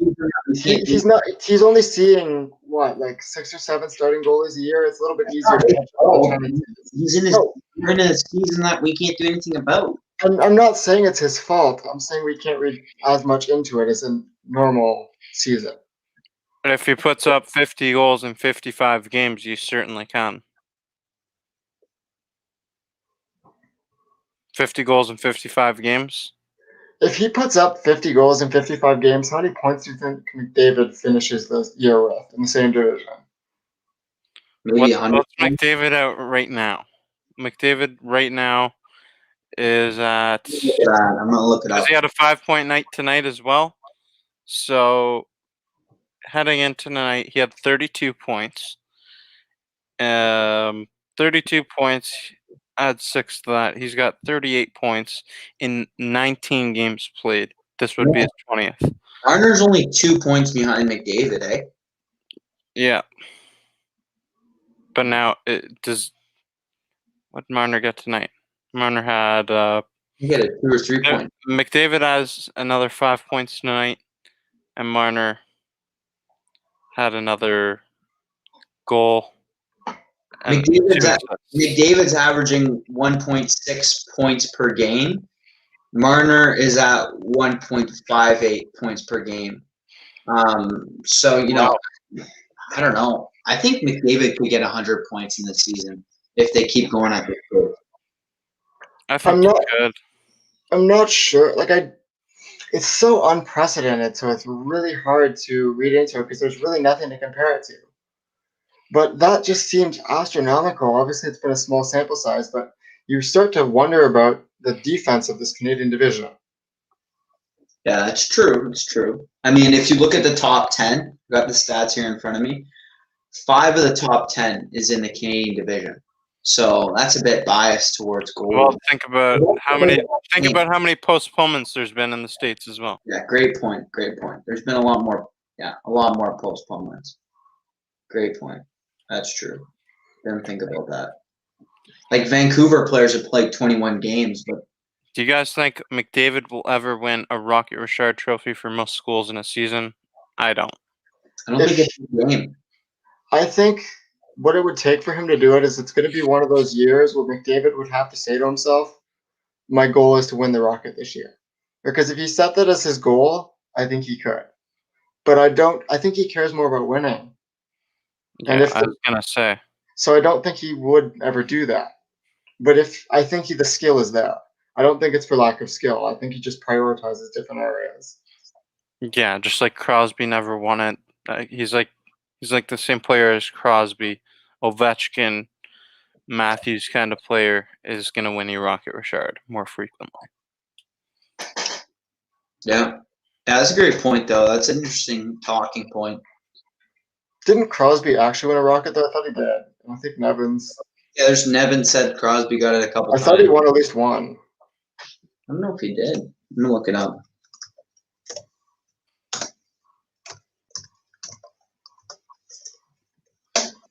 He's not. He's only seeing what, like 6 or 7 starting goalies a year. It's a little bit easier to catch up. He's in a season that we can't do anything about. I'm not saying it's his fault. I'm saying we can't read as much into it as a normal season. But if he puts up 50 goals in 55 games, you certainly can. 50 goals in 55 games? If he puts up 50 goals in 55 games, how many points do you think McDavid finishes the year with in the same division? Maybe 100. What's McDavid out right now? McDavid right now is at. I'm gonna look it Because up. he had a 5-point night tonight as well. So heading into tonight, he had 32 points. 32 points. Add 6 to that. He's got 38 points in 19 games played. This would be his 20th. Marner's only 2 points behind McDavid, eh? Yeah. But now, what did Marner get tonight? Marner had. You get a 2 or 3 point. McDavid has another 5 points tonight, and Marner had another goal. And McDavid's averaging 1.6 points per game. Marner is at 1.58 points per game. So, you know, I don't know. I think McDavid could get 100 points in the season if they keep going at this pace. I think he could. I'm not sure. It's so unprecedented, so it's really hard to read into it because there's really nothing to compare it to. But that just seems astronomical. Obviously, it's been a small sample size, but you start to wonder about the defense of this Canadian division. Yeah, that's true. It's true. I mean, if you look at the top 10, I've got the stats here in front of me. 5 of the top 10 is in the Canadian division. So that's a bit biased towards gold. Well, think about how many postponements there's been in the States as well. Yeah, great point. Great point. There's been a lot more postponements. Great point. That's true. Didn't think about that. Like Vancouver players have played 21 games, but do you guys think McDavid will ever win a Rocket Richard trophy for most goals in a season? I don't. I don't think it's a game. I think what it would take for him to do it is it's going to be one of those years where McDavid would have to say to himself, my goal is to win the Rocket this year. Because if he set that as his goal, I think he could. But I think he cares more about winning. Yeah, I was going to say. So I don't think he would ever do that. But I think the skill is there. I don't think it's for lack of skill. I think he just prioritizes different areas. Yeah, just like Crosby never won it. He's like the same player as Crosby, Ovechkin, Matthews kind of player is going to win you Rocket Richard more frequently. Yeah, that's a great point, though. That's an interesting talking point. Didn't Crosby actually win a Rocket, though? I thought he did. I think Nevins. Yeah, there's Nevin said Crosby got it a couple times. I thought he won at least one. I don't know if he did. I'm going to look it up.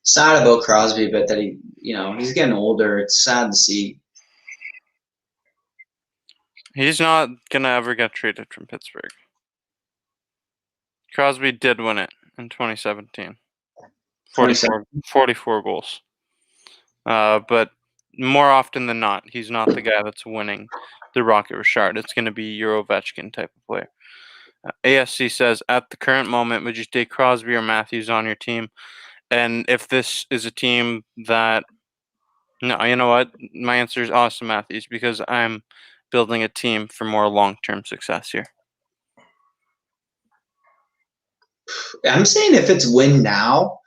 Sad about Crosby, but that he's getting older. It's sad to see. He's not going to ever get traded from Pittsburgh. Crosby did win it in 2017. 44 goals. But more often than not, he's not the guy that's winning the Rocket Richard. It's going to be your Ovechkin type of player. ASC says, at the current moment, would you take Crosby or Matthews on your team? And if this is a team that... No, you know what? My answer is Austin Matthews because I'm building a team for more long-term success here. I'm saying if it's win now,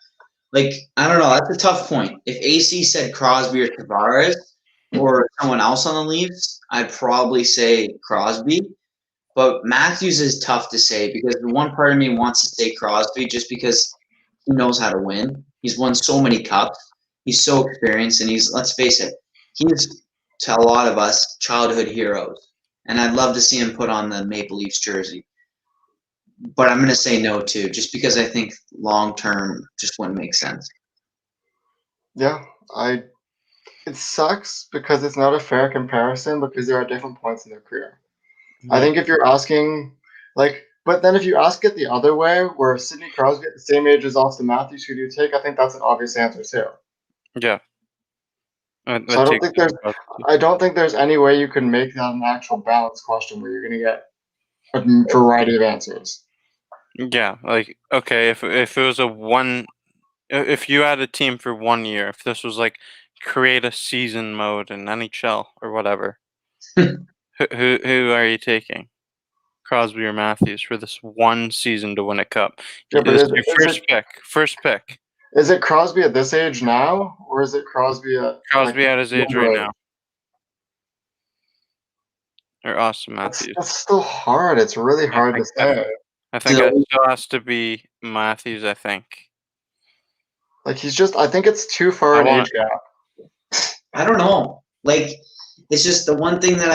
I don't know. That's a tough point. If AC said Crosby or Tavares or someone else on the Leafs, I'd probably say Crosby. But Matthews is tough to say because the one part of me wants to say Crosby just because he knows how to win. He's won so many cups. He's so experienced, and let's face it, he's, to a lot of us, childhood heroes. And I'd love to see him put on the Maple Leafs jersey. But I'm going to say no, too, just because I think long-term just wouldn't make sense. Yeah, it sucks because it's not a fair comparison because there are different points in their career. I think if you're asking, but then if you ask it the other way, where Sidney Crosby at the same age as Austin Matthews, who do you take? I think that's an obvious answer too. Yeah. So I don't think there's any way you can make that an actual balanced question where you're going to get a variety of answers. Yeah, okay, if it was if you had a team for 1 year, if this was create a season mode in NHL or whatever, who are you taking? Crosby or Matthews for this one season to win a cup. Yeah, but This is is your it- first pick. First pick. Is it Crosby at this age now, or is it Crosby at Crosby at his age right younger now. Or Austin That's, Matthews. that's still hard. It's really hard to say. I think it still has to be Matthews, I think. Like he's just. I think it's too far an age gap. I don't know. Like, it's just the one thing that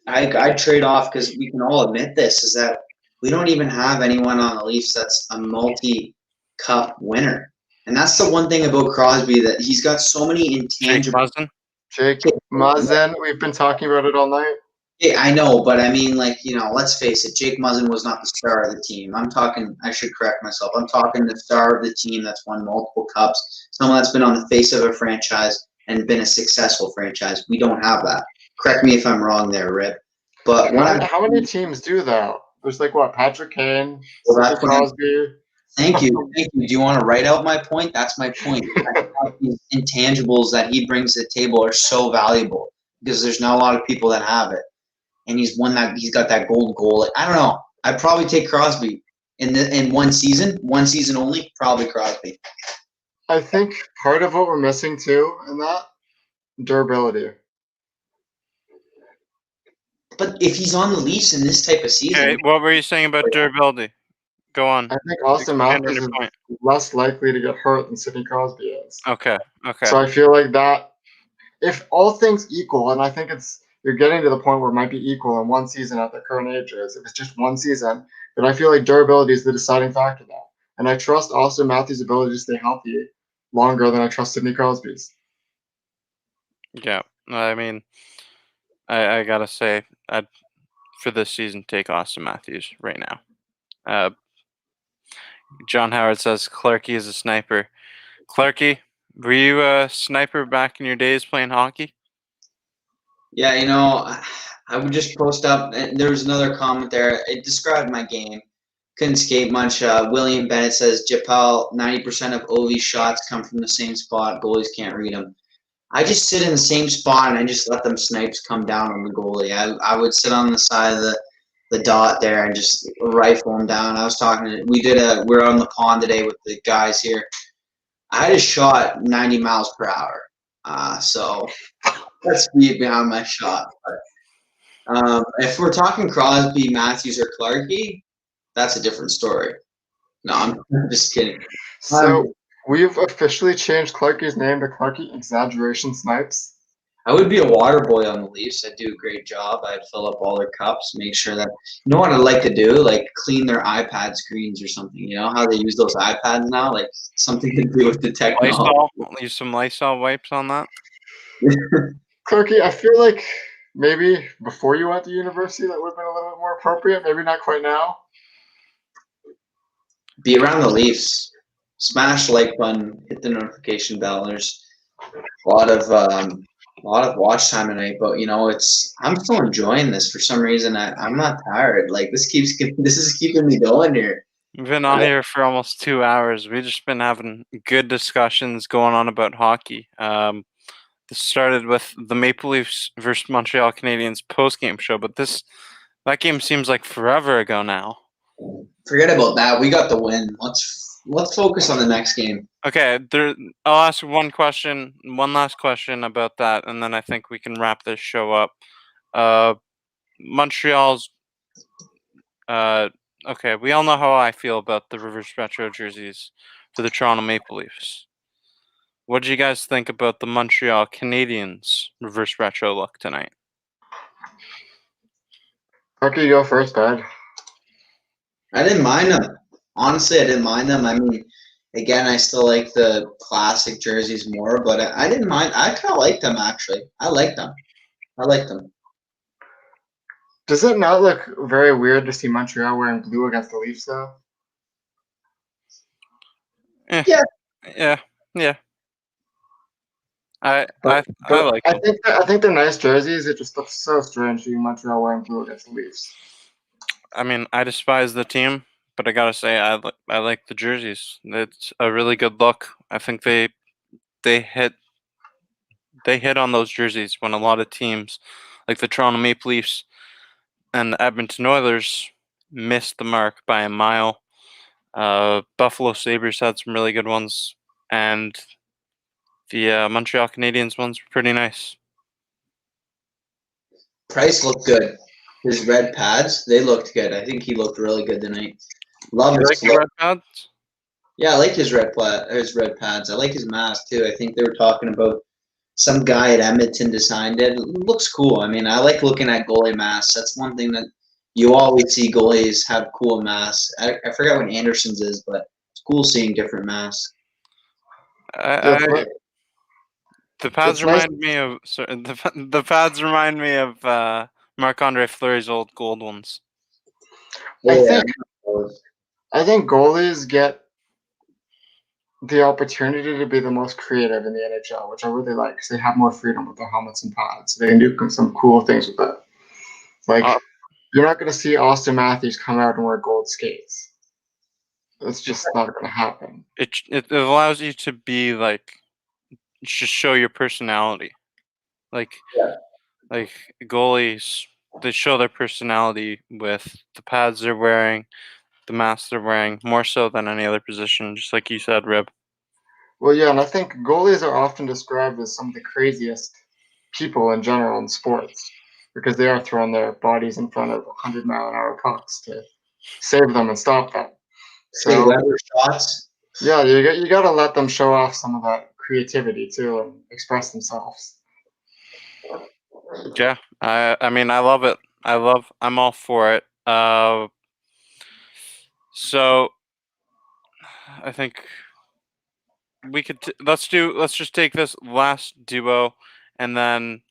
I'd trade off, because we can all admit this, is that we don't even have anyone on the Leafs that's a multi-cup winner. And that's the one thing about Crosby, that he's got so many Jake intangible. Muzzin. Jake Muzzin. We've been talking about it all night. Yeah, I know, but I mean, like, let's face it, Jake Muzzin was not the star of the team. I should correct myself. I'm talking the star of the team that's won multiple cups, someone that's been on the face of a franchise and been a successful franchise. We don't have that. Correct me if I'm wrong there, Rip. But How many teams do that? There's like what, Patrick Kane, Well, Sidney that's what Crosby. Thank you. Do you want to write out my point? That's my point. These intangibles that he brings to the table are so valuable because there's not a lot of people that have it. And he's got that gold goal. I don't know. I'd probably take Crosby in one season only, probably Crosby. I think part of what we're missing too in that durability. But if he's on the Leafs in this type of season, Okay, what were you saying about durability? Go on. I think Austin Expand on Matthews your is point. less likely to get hurt than Sidney Crosby is. Okay. So I feel like that, if all things equal, and I think you're getting to the point where it might be equal in one season at the current ages. If it's just one season, then I feel like durability is the deciding factor now. And I trust Austin Matthews' ability to stay healthy longer than I trust Sidney Crosby's. Yeah. I mean, I gotta say, I'd for this season take Austin Matthews right now. John Howard says Clarkey is a sniper. Clarkey, were you a sniper back in your days playing hockey? yeah, I would just post up. And there was another comment there. It described my game. Couldn't skate much. William Bennett says, Japal, 90% of OV's shots come from the same spot. Goalies can't read them. I just sit in the same spot and I just let them snipes come down on the goalie. I would sit on the side of the dot there and just rifle them down. I was we're on the pond today with the guys here. I just shot 90 miles per hour. So that's speed behind my shot. But if we're talking Crosby, Matthews, or Clarkey, that's a different story. No, I'm just kidding. So we've officially changed Clarkey's name to Clarkey Exaggeration Snipes. I would be a water boy on the Leafs. I'd do a great job. I'd fill up all their cups, make sure that you know what I'd like to do, like clean their iPad screens or something. You know how they use those iPads now, like something to do with the technology. Lysol? Use some Lysol wipes on that. Clarkey, I feel like maybe before you went to university that would have been a little bit more appropriate. Maybe not quite now. Be around the Leafs. Smash the like button, hit the notification bell. There's a lot of watch time tonight, but I'm still enjoying this for some reason. I'm not tired. Like this is keeping me going here. We've been on here for almost 2 hours. We've just been having good discussions going on about hockey. This started with the Maple Leafs versus Montreal Canadiens post-game show, but that game seems like forever ago now. Forget about that. We got the win. Let's focus on the next game. Okay, I'll ask one last question about that, and then I think we can wrap this show up. Montreal's. Okay, we all know how I feel about the reverse retro jerseys for the Toronto Maple Leafs. What did you guys think about the Montreal Canadiens reverse retro look tonight? Clarkey, you go first, bud. I didn't mind them. Honestly, I didn't mind them. I mean, again, I still like the classic jerseys more, but I didn't mind. I kind of like them, actually. I like them. Does it not look very weird to see Montreal wearing blue against the Leafs, though? Yeah. I like them. I think they're nice jerseys. It just looks so strange seeing Montreal wearing blue against the Leafs. I mean, I despise the team, but I gotta say, I like the jerseys. It's a really good look. I think they hit on those jerseys when a lot of teams, like the Toronto Maple Leafs and the Edmonton Oilers, missed the mark by a mile. Buffalo Sabres had some really good ones, and the Montreal Canadiens ones were pretty nice. Price looked good. His red pads, they looked good. I think he looked really good tonight. Love You his like flow. your red pads? Yeah, I like his red pads. I like his mask too. I think they were talking about some guy at Edmonton designed it. It looks cool. I mean, I like looking at goalie masks. That's one thing that you always see goalies have cool masks. I forgot what Anderson's is, but it's cool seeing different masks. Yeah, The pads it's nice. remind me of the pads remind me of Marc-Andre Fleury's old gold ones. I think goalies get the opportunity to be the most creative in the NHL, which I really like because they have more freedom with their helmets and pads. They can do some cool things with it. Like, you're not going to see Austin Matthews come out and wear gold skates. It's just not going to happen. It allows you to be like, just show your personality. Like goalies, they show their personality with the pads they're wearing, the masks they're wearing, more so than any other position, just like you said, Rib. Well, yeah, and I think goalies are often described as some of the craziest people in general in sports because they are throwing their bodies in front of 100-mile-an-hour pucks to save them and stop them. So, shots. Yeah, you got to let them show off some of that creativity too and express themselves. Yeah, I mean, I love it. I'm all for it. So I think we could let's just take this last duo and then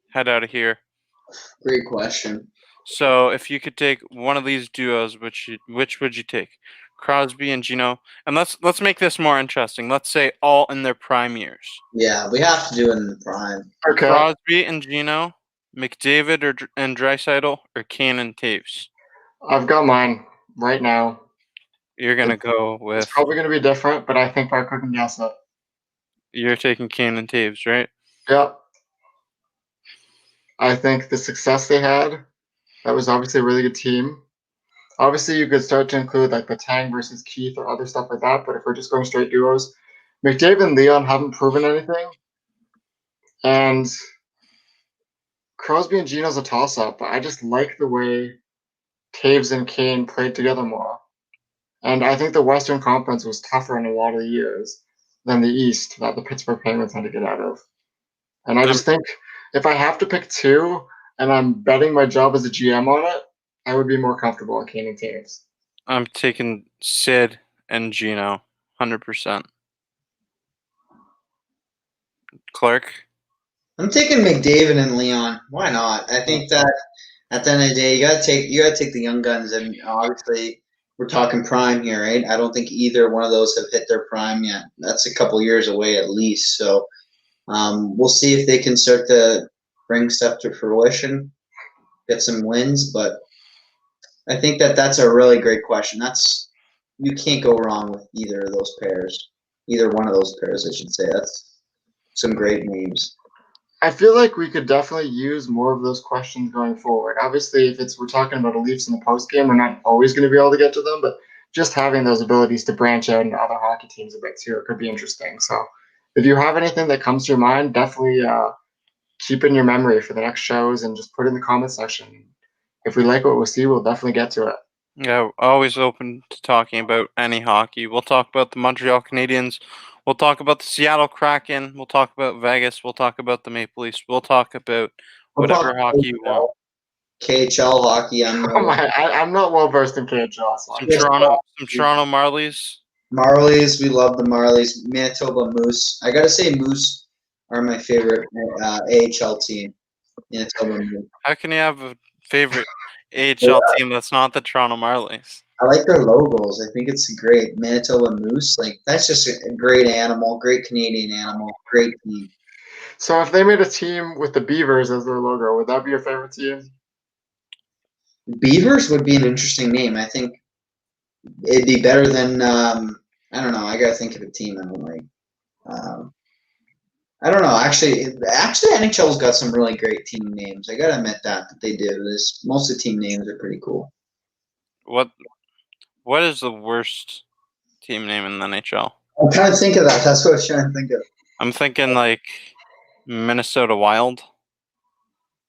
head out of here. Great question. So if you could take one of these duos, which would you take? Crosby and Gino, and let's make this more interesting. Let's say all in their prime years. Yeah, we have to do it in the prime. Okay. Crosby and Gino, McDavid and Draisaitl, or Kane and Taves. I've got mine right now. You're gonna go with. It's probably gonna be different, but I think I couldn't guess it. You're taking Kane and Taves, right? Yep. I think the success they had, that was obviously a really good team. Obviously, you could start to include like Batang versus Keith or other stuff like that, but if we're just going straight duos, McDavid and Leon haven't proven anything. And Crosby and Gino's a toss-up, but I just like the way Taves and Kane played together more. And I think the Western Conference was tougher in a lot of the years than the East that the Pittsburgh Penguins had to get out of. And I just think if I have to pick two and I'm betting my job as a GM on it, I would be more comfortable on Kane and Taves. I'm taking Sid and Gino, 100%. Clark? I'm taking McDavid and Leon. Why not? I think that at the end of the day, you gotta take the young guns, and obviously we're talking prime here, right? I don't think either one of those have hit their prime yet. That's a couple years away at least. So we'll see if they can start to bring stuff to fruition, get some wins. But I think that's a really great question. You can't go wrong with either of those pairs. Either one of those pairs, I should say. That's some great names. I feel like we could definitely use more of those questions going forward. Obviously, if we're talking about the Leafs in the post game, we're not always going to be able to get to them, but just having those abilities to branch out into other hockey teams a bit too, it could be interesting. So, if you have anything that comes to your mind, definitely keep in your memory for the next shows and just put it in the comment section. If we like what we see, we'll definitely get to it. Yeah, always open to talking about any hockey. We'll talk about the Montreal Canadiens. We'll talk about the Seattle Kraken. We'll talk about Vegas. We'll talk about the Maple Leafs. We'll talk about whatever hockey you want. KHL hockey. I'm not well versed in KHL. So some Toronto Marlies. Marlies, we love the Marlies. Manitoba Moose. I gotta say, Moose are my favorite AHL team. Manitoba Moose. How can you have a favorite AHL team that's not the Toronto Marlies? I like their logos. I think it's great. Manitoba Moose, like that's just a great animal, great Canadian animal, great team. So if they made a team with the Beavers as their logo, would that be your favorite team? Beavers would be an interesting name. I think it'd be better than I don't know. I gotta think of a team I don't like. I don't know. Actually, NHL's got some really great team names. I gotta admit that they do. Most of the team names are pretty cool. What is the worst team name in the NHL? I'm trying to think of that. That's what I was trying to think of. I'm thinking like Minnesota Wild.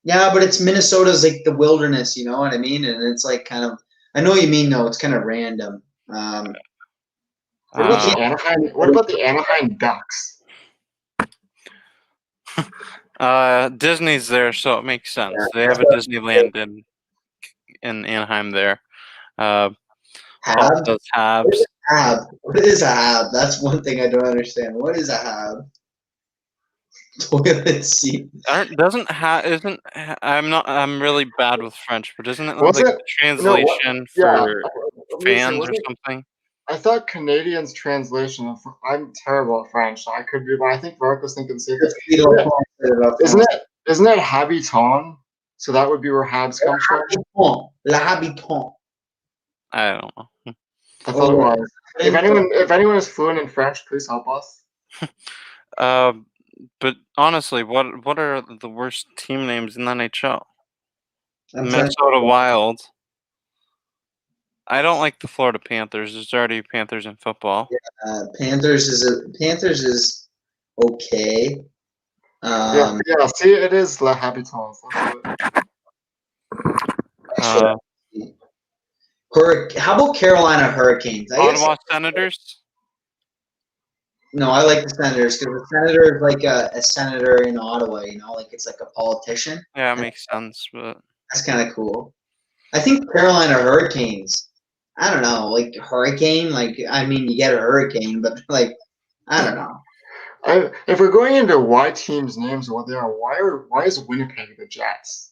Yeah, but it's Minnesota's like the wilderness, you know what I mean? And it's like kind of, I know what you mean, though. It's kind of random. What about the Anaheim? What about the Anaheim Ducks? Disney's there, so it makes sense. Yeah, They have a Disneyland in Anaheim there. Paul Hab? says Habs. What is a hab? What is a hab? That's one thing I don't understand. What is a hab? Toilet seat. I'm really bad with French, but isn't it What's like it? the translation for fans or Wasn't something? I thought Canadians translation of I'm terrible at French, so I could be, but I think Mark was thinking the same thing. Isn't it habitant? So that would be where Habs comes from. L'habitant. I don't know. I thought it was. If anyone is fluent in French, please help us. But honestly, what are the worst team names in the NHL? Minnesota Wild. I don't like the Florida Panthers. There's already Panthers in football. Panthers is okay. Yeah. See, it is Le Habitants. How about Carolina Hurricanes? Ottawa Senators. No, I like the Senators because the Senator is like a senator in Ottawa. You know, like it's like a politician. Yeah, it makes sense, but that's kind of cool. I think Carolina Hurricanes. I don't know, like hurricane. Like I mean, you get a hurricane, but like I don't know. If we're going into why teams' names are what they are, why is Winnipeg the Jets?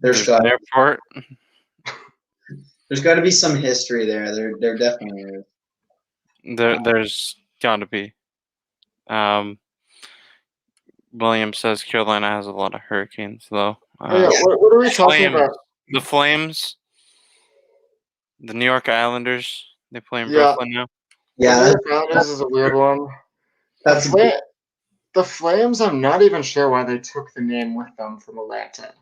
There's an airport. There's got to be some history there. There definitely is. There's got to be. William says Carolina has a lot of hurricanes, though. What are we talking about? The Flames, the New York Islanders. They play in Brooklyn now. Yeah, the New York Islanders is a weird one. The Flames, I'm not even sure why they took the name with them from Atlanta.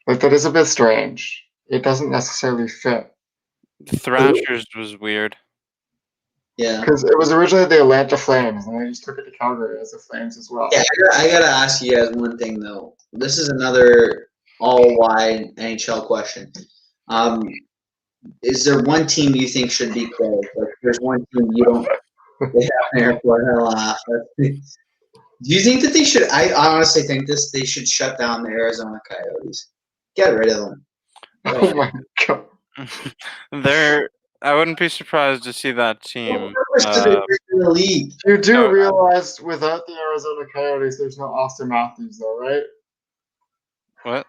Like, that is a bit strange. It doesn't necessarily fit. The Thrashers was weird. Yeah. Because it was originally the Atlanta Flames, and they just took it to Calgary as the Flames as well. Yeah, I gotta ask you guys one thing, though. This is another all-wide NHL question. Is there one team you think should be closed? Like, there's one team you don't they have an airport and laugh. Do you think that they should? I honestly think they should shut down the Arizona Coyotes. Get rid of them. Oh my god. I wouldn't be surprised to see that team. The league. You do realize without the Arizona Coyotes, there's no Austin Matthews, though, right? What?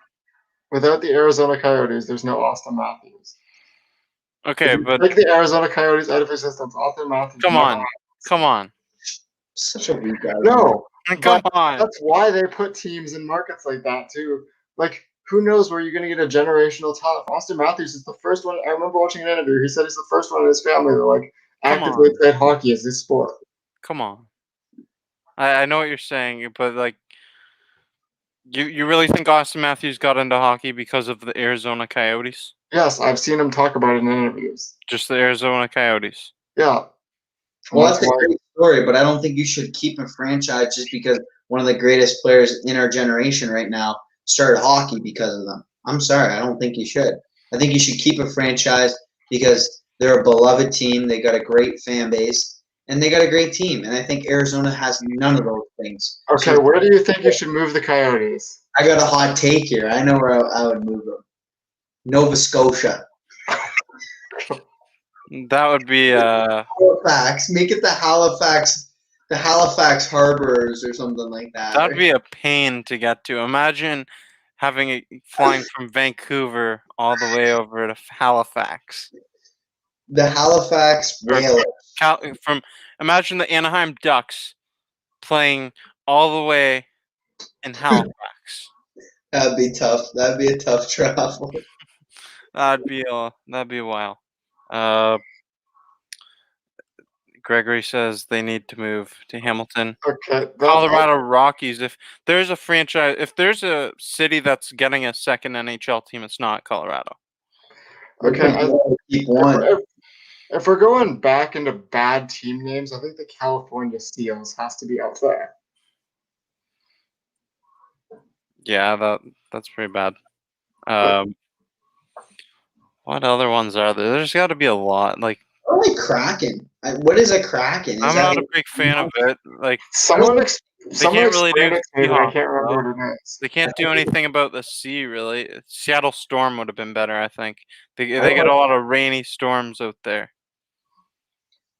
Without the Arizona Coyotes, there's no Austin Matthews. Okay, but take the Arizona Coyotes out of existence. Austin Matthews. Come on. Such a weak guy. No, come on. That's why they put teams in markets like that too. Like, who knows where you're going to get a generational talent? Austin Matthews is the first one. I remember watching an interview. He said he's the first one in his family that like actively played hockey as his sport. Come on. I know what you're saying, but like, you really think Austin Matthews got into hockey because of the Arizona Coyotes? Yes, I've seen him talk about it in interviews. Just the Arizona Coyotes. Yeah. Well, that's a great story, but I don't think you should keep a franchise just because one of the greatest players in our generation right now started hockey because of them. I'm sorry, I don't think you should. I think you should keep a franchise because they're a beloved team. They got a great fan base, and they got a great team. And I think Arizona has none of those things. Okay, where do you think you should move the Coyotes? I got a hot take here. I know where I would move them. Nova Scotia. That would be Halifax. Make it the Halifax Harbors or something like that. That would be a pain to get to. Imagine flying from Vancouver all the way over to Halifax. The Halifax Whalers. Imagine the Anaheim Ducks playing all the way in Halifax. That'd be tough. That'd be a tough travel. That'd be a while. Gregory says they need to move to Hamilton. Okay. Colorado Rockies. If there's a franchise, if there's a city that's getting a second NHL team, it's not Colorado. Okay, Keep one. if we're going back into bad team names, I think the California Seals has to be out there. Yeah, that's pretty bad. What other ones are there? There's got to be a lot. Like, I like Kraken. What is a Kraken? Is I'm that not like a big fan of it. Like, Someone they someone can't really do explained it to me, but I Seahawks, can't remember though. what it is. They can't do anything about the sea, really. Seattle Storm would have been better, I think. They I get like- a lot of rainy storms out there.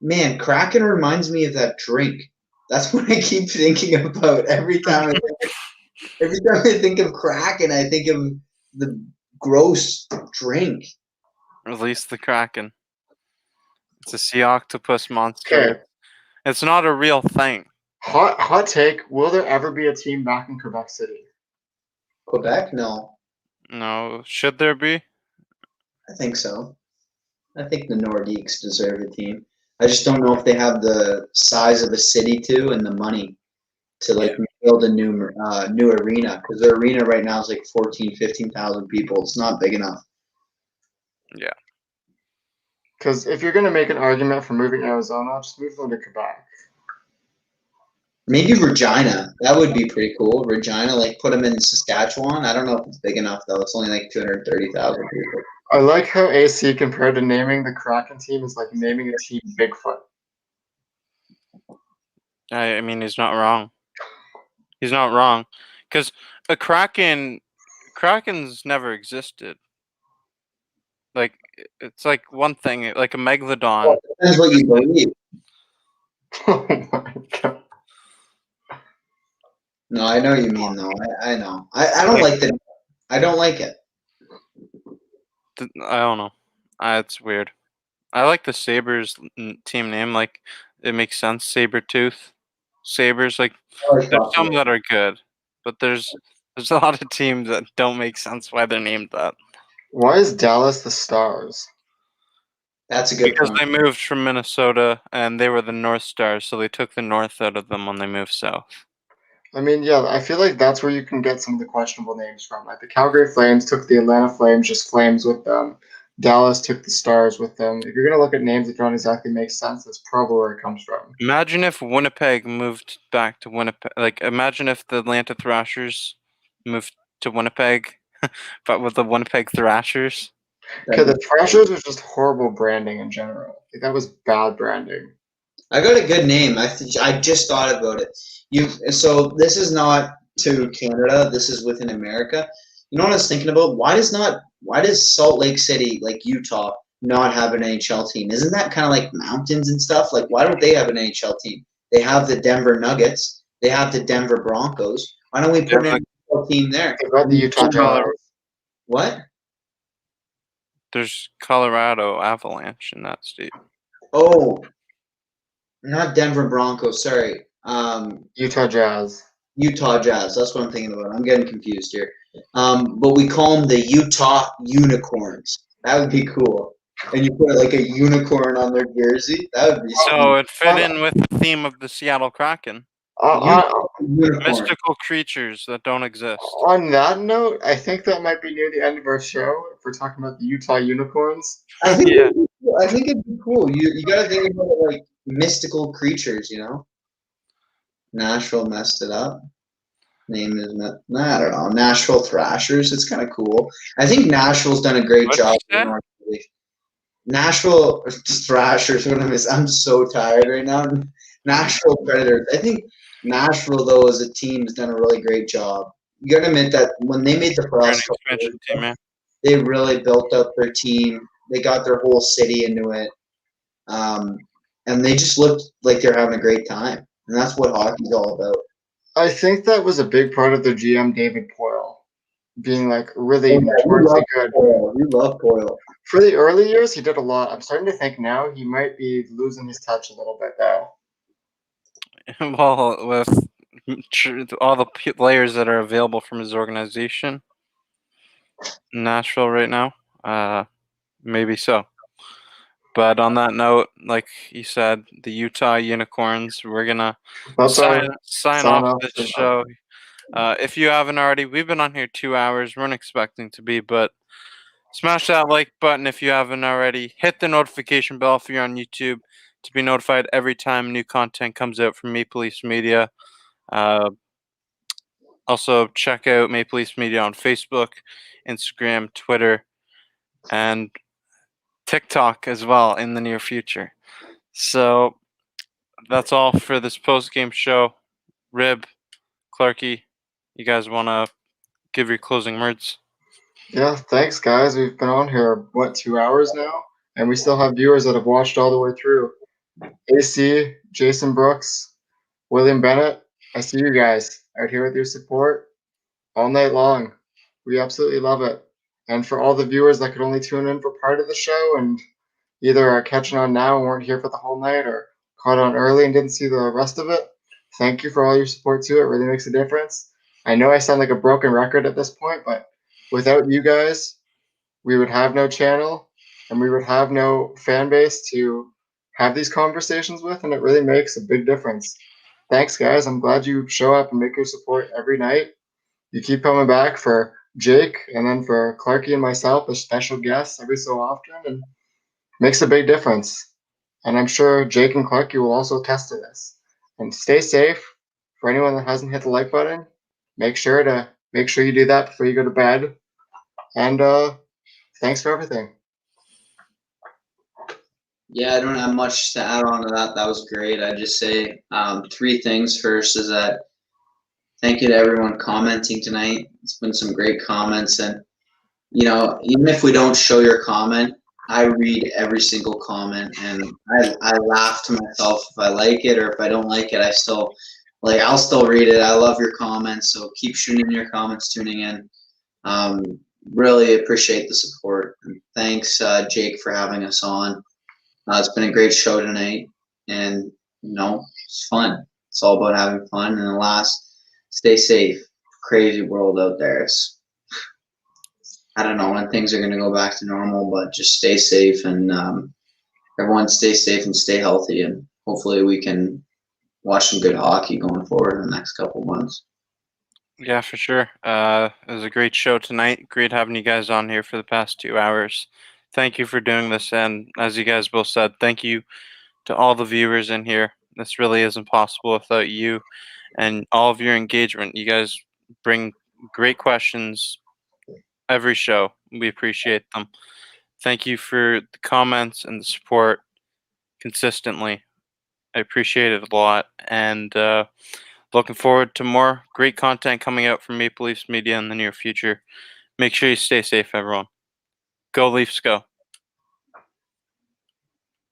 Man, Kraken reminds me of that drink. That's what I keep thinking about every time. Every time I think of Kraken, I think of the gross drink. Release the Kraken. It's a sea octopus monster. Okay, It's not a real thing. hot take. Will there ever be a team back in Quebec City? Quebec? No, No, should there be? I think so. I think the Nordiques deserve a team. I just don't know if they have the size of a city to and the money to like build a new arena, because their arena right now is like 15,000 people. It's not big enough. Yeah. Because if you're going to make an argument for moving Arizona, just move them to Quebec. Maybe Regina. That would be pretty cool. Regina, like put them in Saskatchewan. I don't know if it's big enough though. It's only like 230,000 people. I like how AC compared to naming the Kraken team is like naming a team Bigfoot. I mean, he's not wrong. He's not wrong. Because a Kraken's never existed. Like, it's like one thing, like a megalodon. Well, depends what you believe. Oh my god. No, I know what you mean though. I know. I don't like the. I don't like it. I don't know. It's weird. I like the Sabres team name. Like, it makes sense. Sabertooth. Sabres. Like, there's some that are good, but there's a lot of teams that don't make sense why they're named that. Why is Dallas the Stars? That's a good Because point. they moved from Minnesota and they were the North Stars, so they took the North out of them when they moved south. I mean, yeah, I feel like that's where you can get some of the questionable names from. Like the Calgary Flames took the Atlanta Flames, just Flames with them. Dallas took the Stars with them. If you're going to look at names that don't exactly make sense, that's probably where it comes from. Imagine if Winnipeg moved back to Winnipeg. Like, imagine if the Atlanta Thrashers moved to Winnipeg, but with the Winnipeg Thrashers. Okay, the Thrashers was just horrible branding in general. Like, that was bad branding. I got a good name. I just thought about it. So this is not to Canada. This is within America. You know what I was thinking about? Why does Salt Lake City, like Utah, not have an NHL team? Isn't that kind of like mountains and stuff? Like, why don't they have an NHL team? They have the Denver Nuggets. They have the Denver Broncos. Why don't we put an NHL team there? They got the Utah Jazz. What? There's Colorado Avalanche in that state. Oh, not Denver Broncos. Sorry. Utah Jazz. Utah Jazz. That's what I'm thinking about. I'm getting confused here. But we call them the Utah Unicorns. That would be cool. And you put like a unicorn on their jersey. That would be So it fit in with the theme of the Seattle Kraken. unicorn. Mystical creatures that don't exist. On that note, I think that might be near the end of our show. If we're talking about the Utah Unicorns. I think Yeah. I think it'd be cool. You gotta think about it like mystical creatures, you know? Nashville messed it up. Name is I don't know. Nashville Thrashers. It's kind of cool. I think Nashville's done a great What'd job. you say? in North Philly. Nashville Thrashers. What I'm so tired right now. Nashville Predators. I think Nashville though as a team has done a really great job. You gotta admit that when they made the They're an playoffs, expansion team, man. they really built up their team. They got their whole city into it, and they just looked like they're having a great time. And that's what hockey's all about. I think that was a big part of their GM, David Poyle, being like really You notoriously good. love Poyle. For the early years, he did a lot. I'm starting to think now he might be losing his touch a little bit though. Well, with all the players that are available from his organization, Nashville right now, maybe so. But on that note, like you said, the Utah Unicorns, we're gonna That's sign sign off off. this show. If you haven't already, we've been on here 2 hours. We weren't expecting to be, but Smash that like button if you haven't already. Hit the notification bell if you're on YouTube to be notified every time new content comes out from Maple Leafs Media. Also, check out Maple Leafs Media on Facebook, Instagram, Twitter, and TikTok as well in the near future. So that's all for this post-game show. Rib, Clarky, you guys want to give your closing words? Yeah, thanks, guys. We've been on here, 2 hours now? And we still have viewers that have watched all the way through. AC, Jason Brooks, William Bennett, I see you guys out here with your support all night long. We absolutely love it. And for all the viewers that could only tune in for part of the show and either are catching on now and weren't here for the whole night or caught on early and didn't see the rest of it, thank you for all your support too. It really makes a difference. I know I sound like a broken record at this point, but without you guys, we would have no channel and we would have no fan base to have these conversations with, and it really makes a big difference. Thanks, guys. I'm glad you show up and make your support every night. You keep coming back for Jake and then for Clarky and myself as special guests every so often, and makes a big difference. And I'm sure Jake and Clarky will also attest to this. And stay safe. For anyone that hasn't hit the like button, make sure you do that before you go to bed. And thanks for everything. Yeah, I don't have much to add on to that. That was great. I'd just say three things. First is that thank you to everyone commenting tonight. It's been some great comments. And, you know, even if we don't show your comment, I read every single comment and I laugh to myself if I like it, or if I don't like it, I'll still read it. I love your comments. So keep shooting your comments, tuning in. Really appreciate the support. And thanks, Jake, for having us on. It's been a great show tonight, and it's fun. It's all about having fun. And the last, stay safe. Crazy world out there. I don't know when things are going to go back to normal, but just stay safe, and everyone stay safe and stay healthy, and hopefully we can watch some good hockey going forward in the next couple of months. Yeah, for sure. It was a great show tonight. Great having you guys on here for the past 2 hours. Thank you for doing this, and as you guys both said, thank you to all the viewers in here. This really isn't possible without you and all of your engagement. You guys bring great questions every show. We appreciate them. Thank you for the comments and the support consistently. I appreciate it a lot, and looking forward to more great content coming out from Maple Leafs Media in the near future. Make sure you stay safe, everyone. Go Leafs, go.